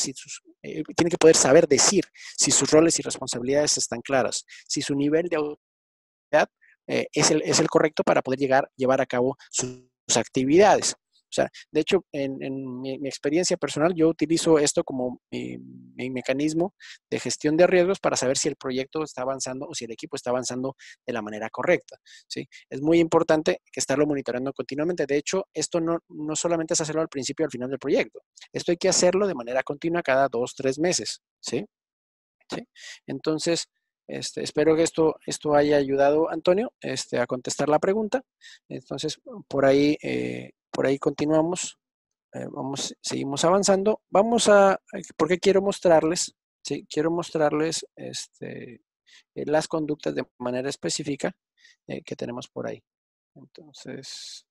tienen que poder saber decir si sus roles y responsabilidades están claras, si su nivel de autoridad es el correcto para poder llevar a cabo sus actividades. O sea, de hecho, en mi experiencia personal, yo utilizo esto como mi mecanismo de gestión de riesgos para saber si el proyecto está avanzando o si el equipo está avanzando de la manera correcta, ¿sí? Es muy importante que estarlo monitoreando continuamente. De hecho, esto no solamente es hacerlo al principio y al final del proyecto. Esto hay que hacerlo de manera continua cada 2, 3 meses, ¿sí? ¿Sí? Entonces, espero que esto haya ayudado, Antonio, a contestar la pregunta. Entonces, por ahí continuamos. Seguimos avanzando. Porque quiero mostrarles, ¿sí? Quiero mostrarles las conductas de manera específica que tenemos por ahí. Entonces,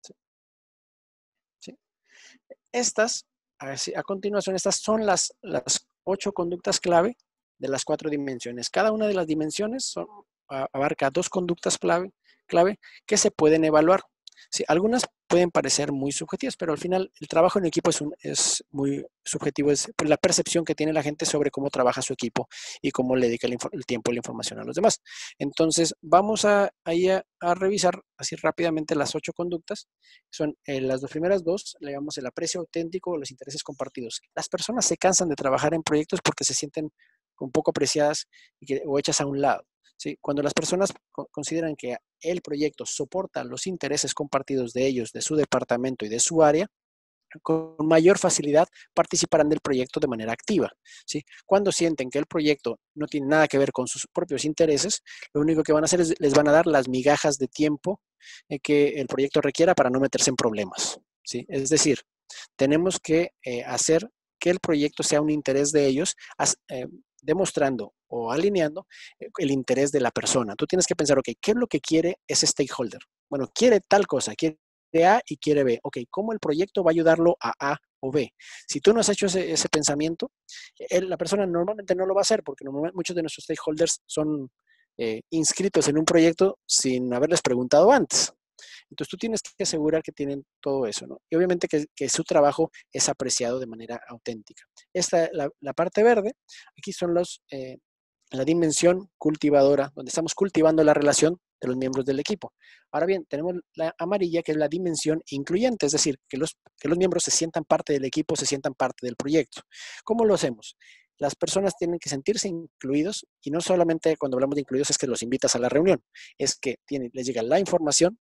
¿sí? ¿Sí? Estas, a continuación, estas son las 8 conductas clave de las 4 dimensiones. Cada una de las dimensiones abarca 2 conductas clave que se pueden evaluar. Sí, algunas pueden parecer muy subjetivas, pero al final el trabajo en equipo es muy subjetivo, es la percepción que tiene la gente sobre cómo trabaja su equipo y cómo le dedica el tiempo y la información a los demás. Entonces, vamos ahí a revisar así rápidamente las 8 conductas. Son las primeras dos, le llamamos el aprecio auténtico o los intereses compartidos. Las personas se cansan de trabajar en proyectos porque se sienten un poco apreciadas o hechas a un lado. ¿Sí? Cuando las personas consideran que el proyecto soporta los intereses compartidos de ellos, de su departamento y de su área, con mayor facilidad participarán del proyecto de manera activa. ¿Sí? Cuando sienten que el proyecto no tiene nada que ver con sus propios intereses, lo único que van a hacer es les van a dar las migajas de tiempo que el proyecto requiera para no meterse en problemas. ¿Sí? Es decir, tenemos que hacer que el proyecto sea un interés de ellos, demostrando o alineando el interés de la persona. Tú tienes que pensar, ok, ¿qué es lo que quiere ese stakeholder? Bueno, quiere tal cosa, quiere A y quiere B. Ok, ¿cómo el proyecto va a ayudarlo a A o B? Si tú no has hecho ese pensamiento, la persona normalmente no lo va a hacer porque muchos de nuestros stakeholders son inscritos en un proyecto sin haberles preguntado antes. Entonces, tú tienes que asegurar que tienen todo eso, ¿no? Y obviamente que su trabajo es apreciado de manera auténtica. La parte verde, aquí son la dimensión cultivadora, donde estamos cultivando la relación de los miembros del equipo. Ahora bien, tenemos la amarilla, que es la dimensión incluyente, es decir, que los miembros se sientan parte del equipo, se sientan parte del proyecto. ¿Cómo lo hacemos? Las personas tienen que sentirse incluidos, y no solamente cuando hablamos de incluidos es que los invitas a la reunión, es que les llega la información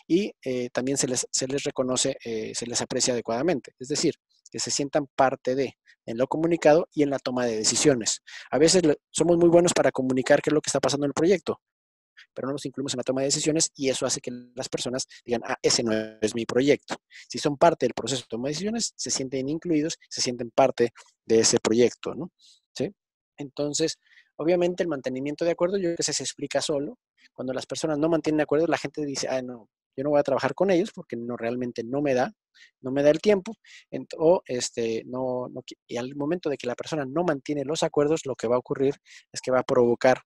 y también se les reconoce, se les aprecia adecuadamente. Es decir, que se sientan parte en lo comunicado y en la toma de decisiones. A veces somos muy buenos para comunicar qué es lo que está pasando en el proyecto, pero no nos incluimos en la toma de decisiones y eso hace que las personas digan, ese no es mi proyecto. Si son parte del proceso de toma de decisiones, se sienten incluidos, se sienten parte de ese proyecto, ¿no? ¿Sí? Entonces, obviamente el mantenimiento de acuerdo, yo creo que se explica solo. Cuando las personas no mantienen acuerdos, la gente dice, no, yo no voy a trabajar con ellos porque realmente no me da el tiempo, y al momento de que la persona no mantiene los acuerdos, lo que va a ocurrir es que va a provocar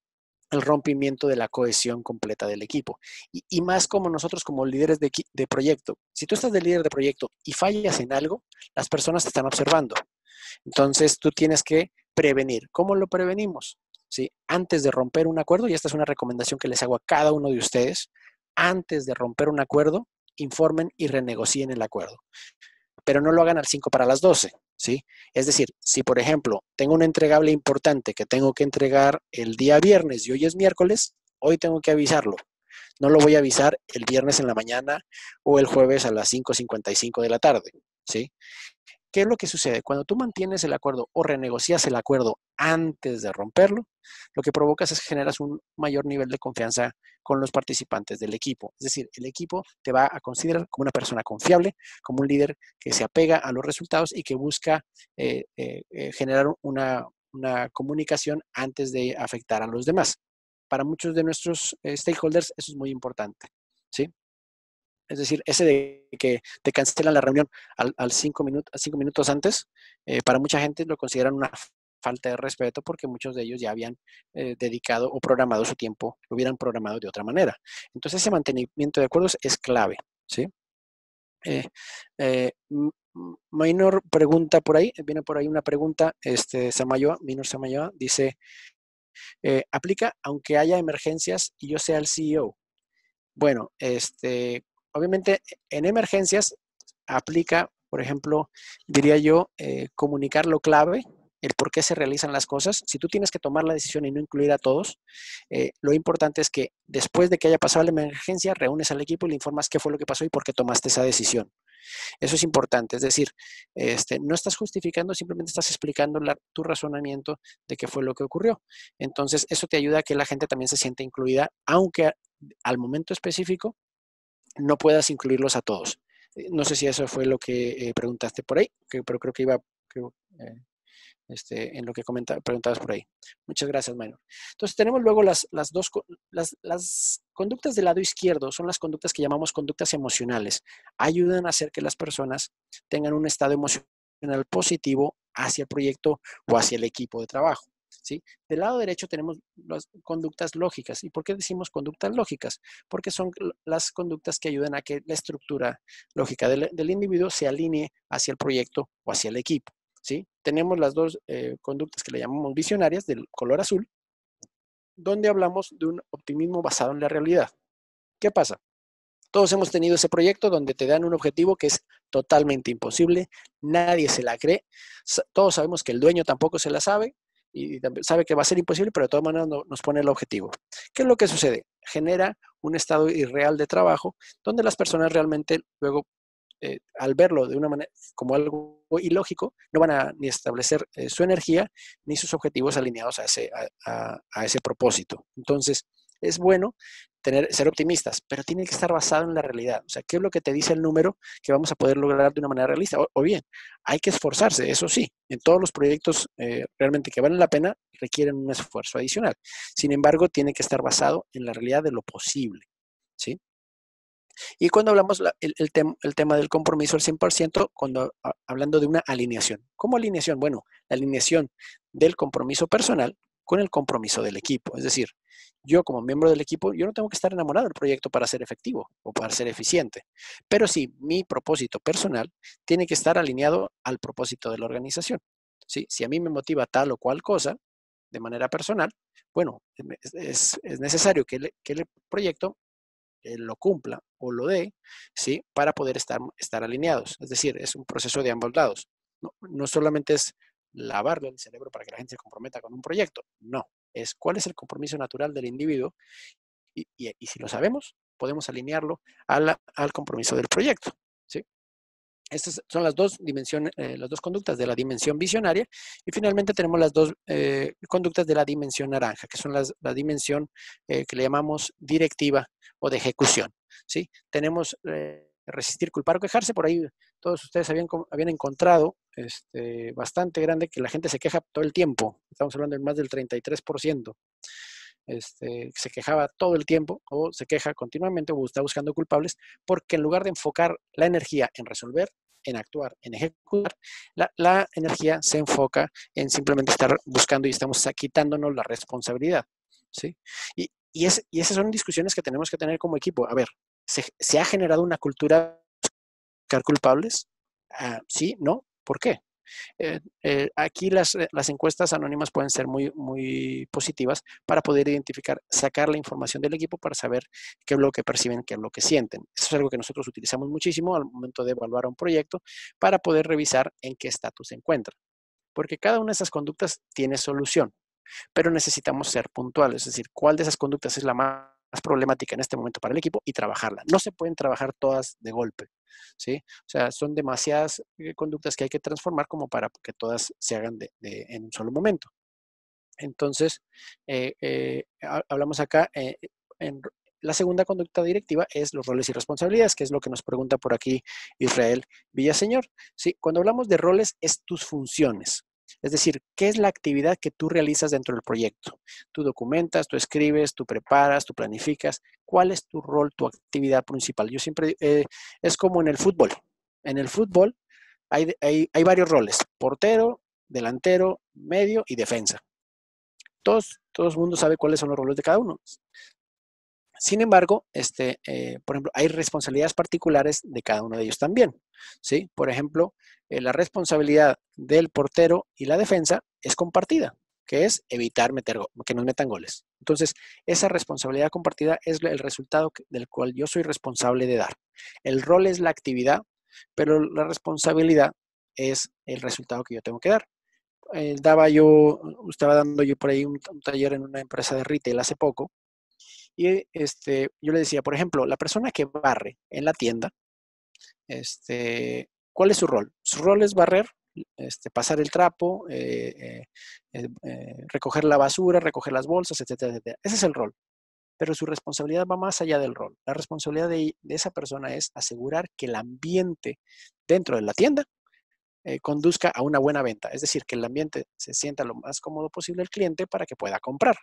el rompimiento de la cohesión completa del equipo. Y más como nosotros como líderes de proyecto. Si tú estás de líder de proyecto y fallas en algo, las personas te están observando. Entonces, tú tienes que prevenir. ¿Cómo lo prevenimos? ¿Sí? Antes de romper un acuerdo, y esta es una recomendación que les hago a cada uno de ustedes, antes de romper un acuerdo, informen y renegocien el acuerdo. Pero no lo hagan al 5 para las 12, ¿sí? Es decir, si por ejemplo tengo un entregable importante que tengo que entregar el día viernes y hoy es miércoles, hoy tengo que avisarlo. No lo voy a avisar el viernes en la mañana o el jueves a las 5:55 de la tarde, ¿sí? ¿Qué es lo que sucede? Cuando tú mantienes el acuerdo o renegocias el acuerdo antes de romperlo, lo que provocas es que generas un mayor nivel de confianza con los participantes del equipo. Es decir, el equipo te va a considerar como una persona confiable, como un líder que se apega a los resultados y que busca generar una comunicación antes de afectar a los demás. Para muchos de nuestros stakeholders eso es muy importante, ¿sí? Es decir, ese de que te cancelan la reunión al 5 minutos antes, para mucha gente lo consideran una falta de respeto porque muchos de ellos ya habían dedicado o programado su tiempo, lo hubieran programado de otra manera. Entonces, ese mantenimiento de acuerdos es clave, ¿sí? Minor pregunta por ahí, viene por ahí una pregunta, Minor Samayoa, dice, ¿aplica aunque haya emergencias y yo sea el CEO? Bueno, obviamente en emergencias aplica, por ejemplo, diría yo, comunicar lo clave, el por qué se realizan las cosas. Si tú tienes que tomar la decisión y no incluir a todos, lo importante es que después de que haya pasado la emergencia, reúnes al equipo y le informas qué fue lo que pasó y por qué tomaste esa decisión. Eso es importante, es decir, no estás justificando, simplemente estás explicando tu razonamiento de qué fue lo que ocurrió. Entonces, eso te ayuda a que la gente también se sienta incluida, aunque al momento específico no puedas incluirlos a todos. No sé si eso fue lo que preguntaste por ahí, pero creo que iba en lo que preguntabas por ahí. Muchas gracias, Minor. Entonces, tenemos luego las conductas del lado izquierdo, son las conductas que llamamos conductas emocionales. Ayudan a hacer que las personas tengan un estado emocional positivo hacia el proyecto o hacia el equipo de trabajo. ¿sí? Del lado derecho tenemos las conductas lógicas. ¿Y por qué decimos conductas lógicas? Porque son las conductas que ayudan a que la estructura lógica del individuo se alinee hacia el proyecto o hacia el equipo, ¿sí? Tenemos las dos conductas que le llamamos visionarias, del color azul, donde hablamos de un optimismo basado en la realidad. ¿Qué pasa? Todos hemos tenido ese proyecto donde te dan un objetivo que es totalmente imposible, nadie se la cree, todos sabemos que el dueño tampoco se la sabe y sabe que va a ser imposible, pero de todas maneras nos pone el objetivo. ¿Qué es lo que sucede? Genera un estado irreal de trabajo donde las personas realmente luego, al verlo de una manera como algo ilógico, no van a ni establecer su energía ni sus objetivos alineados a ese propósito. Entonces, es bueno ser optimistas, pero tiene que estar basado en la realidad. O sea, ¿qué es lo que te dice el número que vamos a poder lograr de una manera realista? O bien, hay que esforzarse, eso sí, en todos los proyectos realmente que valen la pena requieren un esfuerzo adicional. Sin embargo, tiene que estar basado en la realidad de lo posible, ¿sí? Y cuando hablamos el tema del compromiso al 100%, hablando de una alineación. ¿Cómo alineación? Bueno, la alineación del compromiso personal con el compromiso del equipo. Es decir, yo como miembro del equipo, yo no tengo que estar enamorado del proyecto para ser efectivo o para ser eficiente, pero sí, mi propósito personal tiene que estar alineado al propósito de la organización. ¿Sí? Si a mí me motiva tal o cual cosa de manera personal, bueno, es necesario que el proyecto lo cumpla o lo dé, ¿sí? Para poder estar alineados. Es decir, es un proceso de ambos lados. No solamente es lavarle el cerebro para que la gente se comprometa con un proyecto, no. Es cuál es el compromiso natural del individuo y si lo sabemos, podemos alinearlo al compromiso del proyecto, ¿sí? Estas son las dos dimensiones, las dos conductas de la dimensión visionaria y finalmente tenemos las dos conductas de la dimensión naranja, que son la dimensión que le llamamos directiva o de ejecución, ¿sí? Tenemos resistir, culpar o quejarse, por ahí todos ustedes habían encontrado bastante grande que la gente se queja todo el tiempo, estamos hablando de más del 33%. Se quejaba todo el tiempo o se queja continuamente o está buscando culpables porque en lugar de enfocar la energía en resolver, en actuar, en ejecutar, la energía se enfoca en simplemente estar buscando y estamos quitándonos la responsabilidad, ¿sí? Y esas son discusiones que tenemos que tener como equipo. A ver, ¿se ha generado una cultura de buscar culpables? ¿Sí? ¿No? ¿Por qué? Aquí las encuestas anónimas pueden ser muy, muy positivas para poder identificar, sacar la información del equipo para saber qué es lo que perciben, qué es lo que sienten. Eso es algo que nosotros utilizamos muchísimo al momento de evaluar un proyecto para poder revisar en qué estatus se encuentra. Porque cada una de esas conductas tiene solución, pero necesitamos ser puntuales, es decir, cuál de esas conductas es la más problemática en este momento para el equipo y trabajarla. No se pueden trabajar todas de golpe, ¿sí? O sea, son demasiadas conductas que hay que transformar como para que todas se hagan en un solo momento. Entonces, hablamos acá, en la segunda conducta directiva es los roles y responsabilidades, que es lo que nos pregunta por aquí Israel Villaseñor. ¿Sí? Cuando hablamos de roles, es tus funciones. Es decir, ¿qué es la actividad que tú realizas dentro del proyecto? Tú documentas, tú escribes, tú preparas, tú planificas. ¿Cuál es tu rol, tu actividad principal? Yo siempre, es como en el fútbol. En el fútbol hay varios roles, portero, delantero, medio y defensa. Todo el mundo sabe cuáles son los roles de cada uno. Sin embargo, por ejemplo, hay responsabilidades particulares de cada uno de ellos también, ¿sí? Por ejemplo, la responsabilidad del portero y la defensa es compartida, que es evitar que nos metan goles. Entonces, esa responsabilidad compartida es el resultado del cual yo soy responsable de dar. El rol es la actividad, pero la responsabilidad es el resultado que yo tengo que dar. Estaba dando yo por ahí un taller en una empresa de retail hace poco y yo le decía, por ejemplo, la persona que barre en la tienda, ¿cuál es su rol? Su rol es barrer, pasar el trapo, recoger la basura, recoger las bolsas, etcétera, etcétera. Ese es el rol. Pero su responsabilidad va más allá del rol. La responsabilidad de esa persona es asegurar que el ambiente dentro de la tienda conduzca a una buena venta. Es decir, que el ambiente se sienta lo más cómodo posible el cliente para que pueda comprar.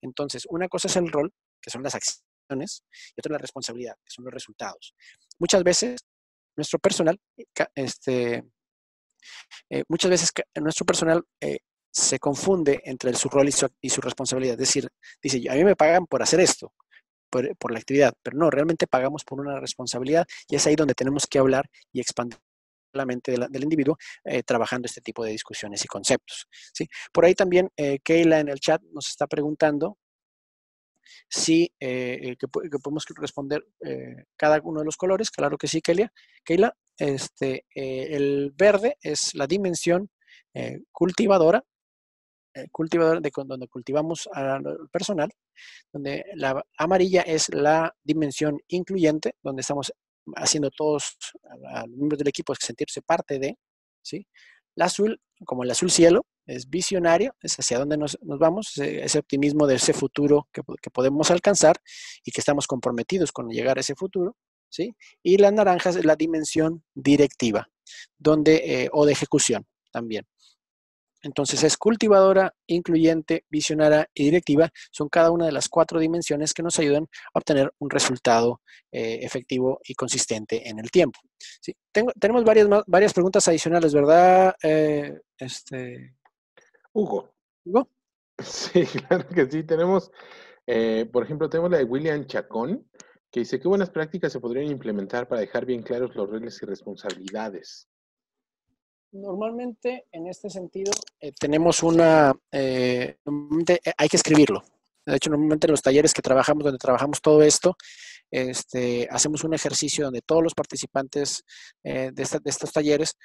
Entonces, una cosa es el rol, que son las acciones, y otra es la responsabilidad, que son los resultados. Muchas veces nuestro personal se confunde entre su rol y su responsabilidad. Es decir, dice, a mí me pagan por hacer esto, por la actividad, pero no, realmente pagamos por una responsabilidad y es ahí donde tenemos que hablar y expandir la mente del individuo trabajando este tipo de discusiones y conceptos, ¿sí? Por ahí también Keila en el chat nos está preguntando si que podemos responder cada uno de los colores. Claro que sí, Keila. El verde es la dimensión cultivadora donde cultivamos al personal, donde la amarilla es la dimensión incluyente, donde estamos haciendo todos a los miembros del equipo sentirse parte de, ¿sí? La azul, como el azul cielo, es visionario, es hacia dónde nos vamos, ese optimismo de ese futuro que podemos alcanzar y que estamos comprometidos con llegar a ese futuro, ¿sí? Y las naranjas es la dimensión directiva, donde, o de ejecución también. Entonces es cultivadora, incluyente, visionaria y directiva. Son cada una de las 4 dimensiones que nos ayudan a obtener un resultado efectivo y consistente en el tiempo. ¿Sí? Tenemos varias preguntas adicionales, ¿verdad? Hugo. ¿Hugo? Sí, claro que sí. Tenemos, por ejemplo, tenemos la de William Chacón, que dice, ¿qué buenas prácticas se podrían implementar para dejar bien claros los roles y responsabilidades? Normalmente, en este sentido, tenemos hay que escribirlo. De hecho, normalmente en los talleres que trabajamos, donde trabajamos todo esto, hacemos un ejercicio donde todos los participantes de estos talleres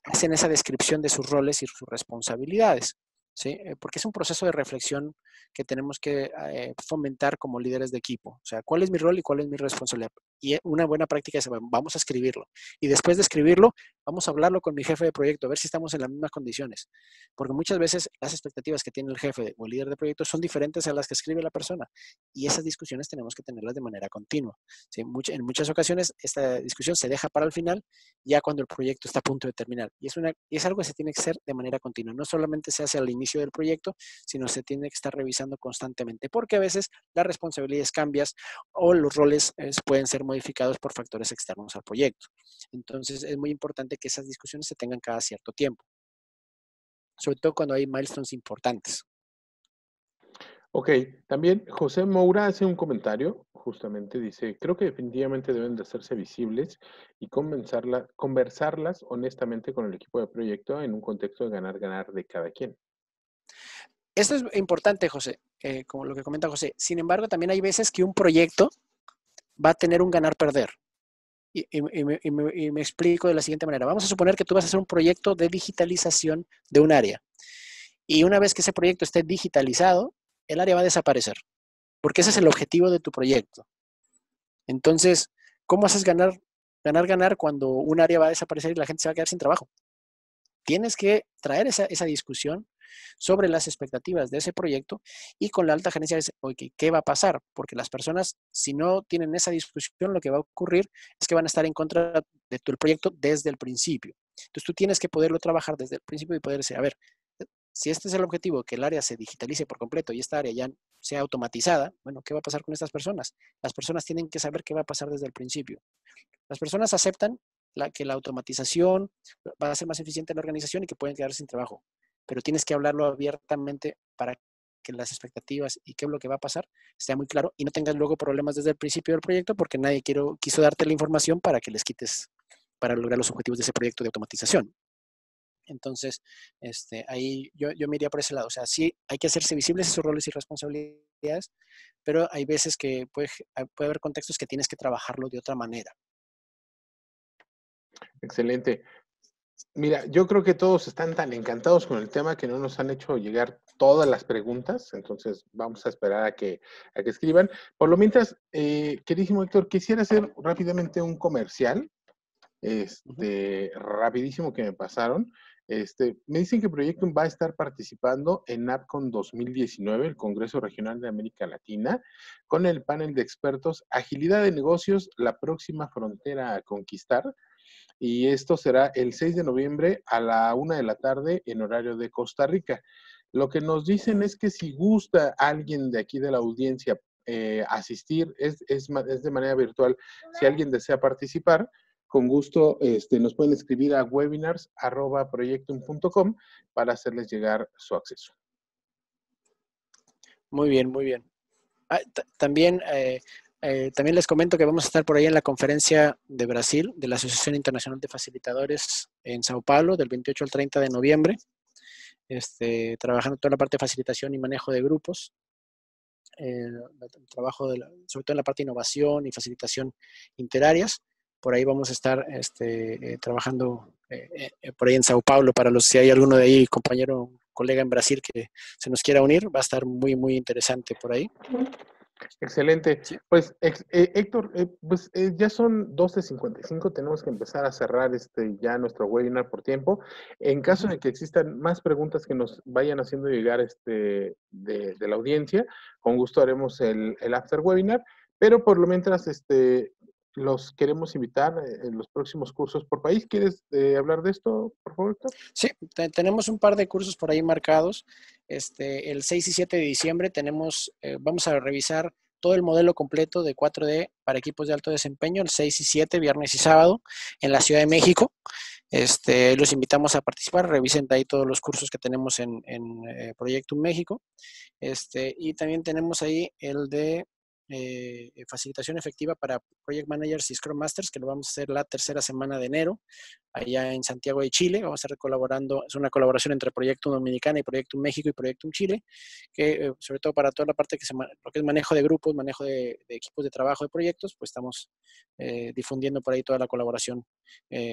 hacen esa descripción de sus roles y sus responsabilidades, ¿sí? Porque es un proceso de reflexión que tenemos que fomentar como líderes de equipo. O sea, ¿cuál es mi rol y cuál es mi responsabilidad? Y una buena práctica es, vamos a escribirlo. Y después de escribirlo, vamos a hablarlo con mi jefe de proyecto, a ver si estamos en las mismas condiciones. Porque muchas veces las expectativas que tiene el jefe o el líder de proyecto son diferentes a las que escribe la persona. Y esas discusiones tenemos que tenerlas de manera continua, ¿sí? En muchas ocasiones esta discusión se deja para el final, ya cuando el proyecto está a punto de terminar. Y es algo que se tiene que hacer de manera continua. No solamente se hace al inicio del proyecto, sino se tiene que estar revisando constantemente. Porque a veces las responsabilidades cambian o los roles pueden ser modificados por factores externos al proyecto. Entonces, es muy importante que esas discusiones se tengan cada cierto tiempo, sobre todo cuando hay milestones importantes. Ok, también José Moura hace un comentario, justamente dice, creo que definitivamente deben de hacerse visibles y conversarlas honestamente con el equipo de proyecto en un contexto de ganar-ganar de cada quien. Esto es importante, José, como lo que comenta José. Sin embargo, también hay veces que un proyecto va a tener un ganar-perder. Y me explico de la siguiente manera. Vamos a suponer que tú vas a hacer un proyecto de digitalización de un área. Y una vez que ese proyecto esté digitalizado, el área va a desaparecer. Porque ese es el objetivo de tu proyecto. Entonces, ¿cómo haces ganar cuando un área va a desaparecer y la gente se va a quedar sin trabajo? Tienes que traer esa discusión sobre las expectativas de ese proyecto y con la alta gerencia de okay, ¿qué va a pasar? Porque las personas, si no tienen esa discusión, lo que va a ocurrir es que van a estar en contra de tu proyecto desde el principio. Entonces, tú tienes que poderlo trabajar desde el principio y poder decir, a ver, si este es el objetivo, que el área se digitalice por completo y esta área ya sea automatizada, bueno, ¿qué va a pasar con estas personas? Las personas tienen que saber qué va a pasar desde el principio. Las personas aceptan que la automatización va a ser más eficiente en la organización y que pueden quedar sin trabajo, pero tienes que hablarlo abiertamente para que las expectativas y qué es lo que va a pasar sea muy claro y no tengas luego problemas desde el principio del proyecto porque nadie quiso darte la información para que les quites, para lograr los objetivos de ese proyecto de automatización. Entonces, ahí yo me iría por ese lado. O sea, sí hay que hacerse visibles esos roles y responsabilidades, pero hay veces que puede haber contextos que tienes que trabajarlo de otra manera. Excelente. Mira, yo creo que todos están tan encantados con el tema que no nos han hecho llegar todas las preguntas, entonces vamos a esperar a que escriban. Por lo mientras, queridísimo Héctor, quisiera hacer rápidamente un comercial, rapidísimo que me pasaron. Me dicen que Proyectum va a estar participando en NAPCON 2019, el Congreso Regional de América Latina, con el panel de expertos Agilidad de Negocios, la próxima frontera a conquistar. Y esto será el 6 de noviembre a la 1 de la tarde en horario de Costa Rica. Lo que nos dicen es que si gusta alguien de aquí de la audiencia asistir, es de manera virtual, si alguien desea participar, con gusto nos pueden escribir a webinars@proyectum.com para hacerles llegar su acceso. Muy bien, muy bien. También les comento que vamos a estar por ahí en la conferencia de Brasil de la Asociación Internacional de Facilitadores en Sao Paulo, del 28 al 30 de noviembre, trabajando toda la parte de facilitación y manejo de grupos, trabajo sobre todo en la parte de innovación y facilitación interáreas. Por ahí vamos a estar trabajando por ahí en Sao Paulo, si hay alguno de ahí, compañero, colega en Brasil que se nos quiera unir, va a estar muy, muy interesante por ahí. Excelente. Sí. Pues, Héctor, ya son 12:55, tenemos que empezar a cerrar ya nuestro webinar por tiempo. En caso de que existan más preguntas que nos vayan haciendo llegar de la audiencia, con gusto haremos el after webinar, pero por lo mientras, los queremos invitar en los próximos cursos por país. ¿Quieres hablar de esto, por favor, Héctor? Sí, tenemos un par de cursos por ahí marcados. El 6 y 7 de diciembre vamos a revisar todo el modelo completo de 4D para equipos de alto desempeño, el 6 y 7, viernes y sábado, en la Ciudad de México. Los invitamos a participar, revisen ahí todos los cursos que tenemos en Proyectum México. Y también tenemos ahí el de facilitación efectiva para Project Managers y Scrum Masters, que lo vamos a hacer la tercera semana de enero, allá en Santiago de Chile. Vamos a estar colaborando, es una colaboración entre Proyectum Dominicana y Proyectum México y Proyectum Chile, que sobre todo para toda la parte lo que es manejo de grupos, manejo de equipos de trabajo de proyectos, pues estamos difundiendo por ahí toda la colaboración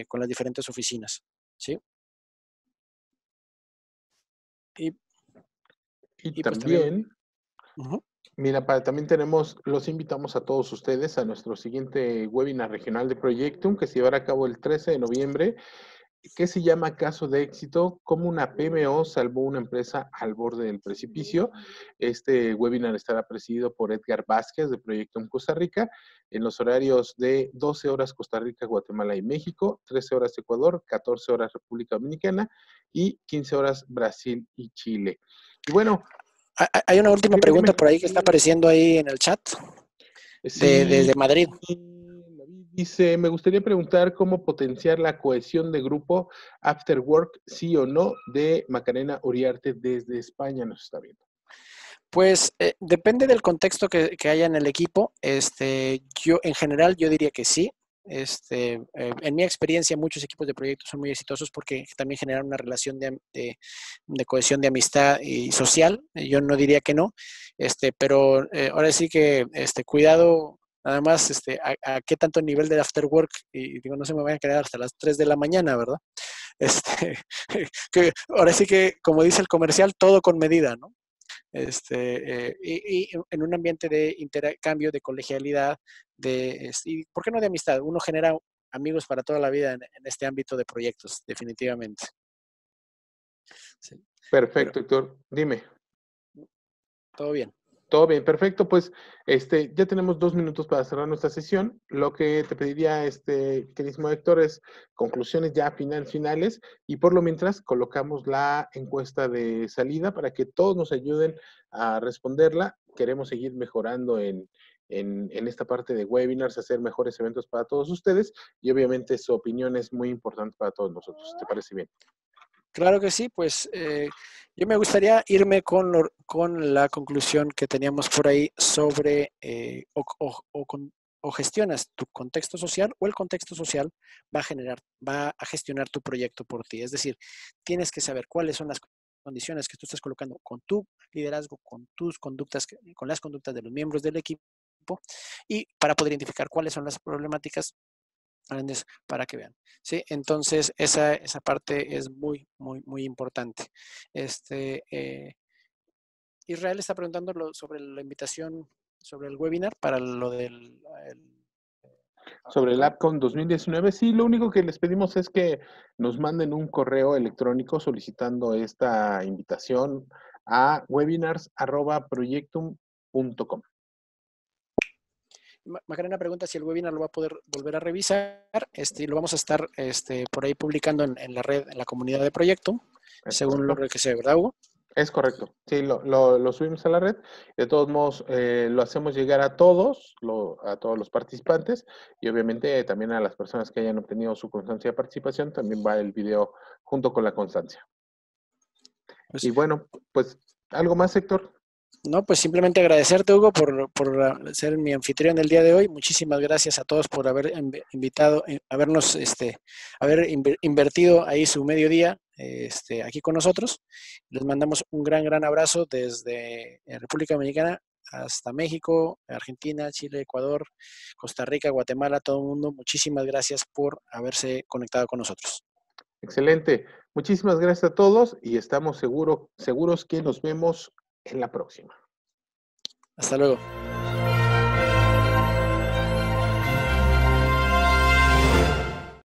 con las diferentes oficinas, ¿sí? Y pues también, uh-huh. Mira, también los invitamos a todos ustedes a nuestro siguiente webinar regional de Proyectum, que se llevará a cabo el 13 de noviembre, que se llama Caso de éxito, cómo una PMO salvó una empresa al borde del precipicio. Este webinar estará presidido por Edgar Vázquez de Proyectum Costa Rica, en los horarios de 12 horas Costa Rica, Guatemala y México, 13 horas Ecuador, 14 horas República Dominicana y 15 horas Brasil y Chile. Y bueno, hay una última pregunta por ahí que está apareciendo ahí en el chat desde Madrid. Dice, me gustaría preguntar cómo potenciar la cohesión de grupo after work, sí o no, de Macarena Uriarte desde España, nos está viendo. Pues depende del contexto que haya en el equipo. En general, yo diría que sí. En mi experiencia, muchos equipos de proyectos son muy exitosos porque también generan una relación de cohesión de amistad y social. Yo no diría que no, pero ahora sí que cuidado nada más a qué tanto nivel del after work, y digo, no se me vayan a quedar hasta las 3 de la mañana, ¿verdad? Que ahora sí que, como dice el comercial, todo con medida, ¿no? Y en un ambiente de intercambio, de colegialidad, y ¿por qué no de amistad? Uno genera amigos para toda la vida en este ámbito de proyectos, definitivamente. Sí. Perfecto, Héctor. Dime. Todo bien. Todo bien, perfecto. Pues ya tenemos 2 minutos para cerrar nuestra sesión. Lo que te pediría, queridísimo Héctor, es conclusiones ya finales, y por lo mientras colocamos la encuesta de salida para que todos nos ayuden a responderla. Queremos seguir mejorando en esta parte de webinars, hacer mejores eventos para todos ustedes, y obviamente su opinión es muy importante para todos nosotros. ¿Te parece bien? Claro que sí, pues yo me gustaría irme con la conclusión que teníamos por ahí sobre o gestionas tu contexto social, o el contexto social va a gestionar tu proyecto por ti. Es decir, tienes que saber cuáles son las condiciones que tú estás colocando con tu liderazgo, con tus conductas, con las conductas de los miembros del equipo, y para poder identificar cuáles son las problemáticas para que vean, ¿sí? Entonces, esa parte es muy, muy, muy importante. Israel está preguntando sobre la invitación, sobre el webinar para lo del... Sobre el AppCon 2019, sí, lo único que les pedimos es que nos manden un correo electrónico solicitando esta invitación a webinars@proyectum.com. Macarena pregunta si el webinar lo va a poder volver a revisar. Lo vamos a estar por ahí publicando en la red, en la comunidad de Proyectum, según lo que sea, ¿verdad, Hugo? Es correcto. Sí, lo subimos a la red. De todos modos, lo hacemos llegar a todos los participantes y obviamente también a las personas que hayan obtenido su constancia de participación, también va el video junto con la constancia. Pues, Y bueno, pues, ¿algo más, Héctor? no, pues simplemente agradecerte, Hugo, por ser mi anfitrión del día de hoy. Muchísimas gracias a todos por haber invitado, habernos, haber invertido ahí su mediodía aquí con nosotros. Les mandamos un gran abrazo desde República Dominicana hasta México, Argentina, Chile, Ecuador, Costa Rica, Guatemala, todo el mundo. Muchísimas gracias por haberse conectado con nosotros. Excelente. Muchísimas gracias a todos y estamos seguros que nos vemos en la próxima. Hasta luego.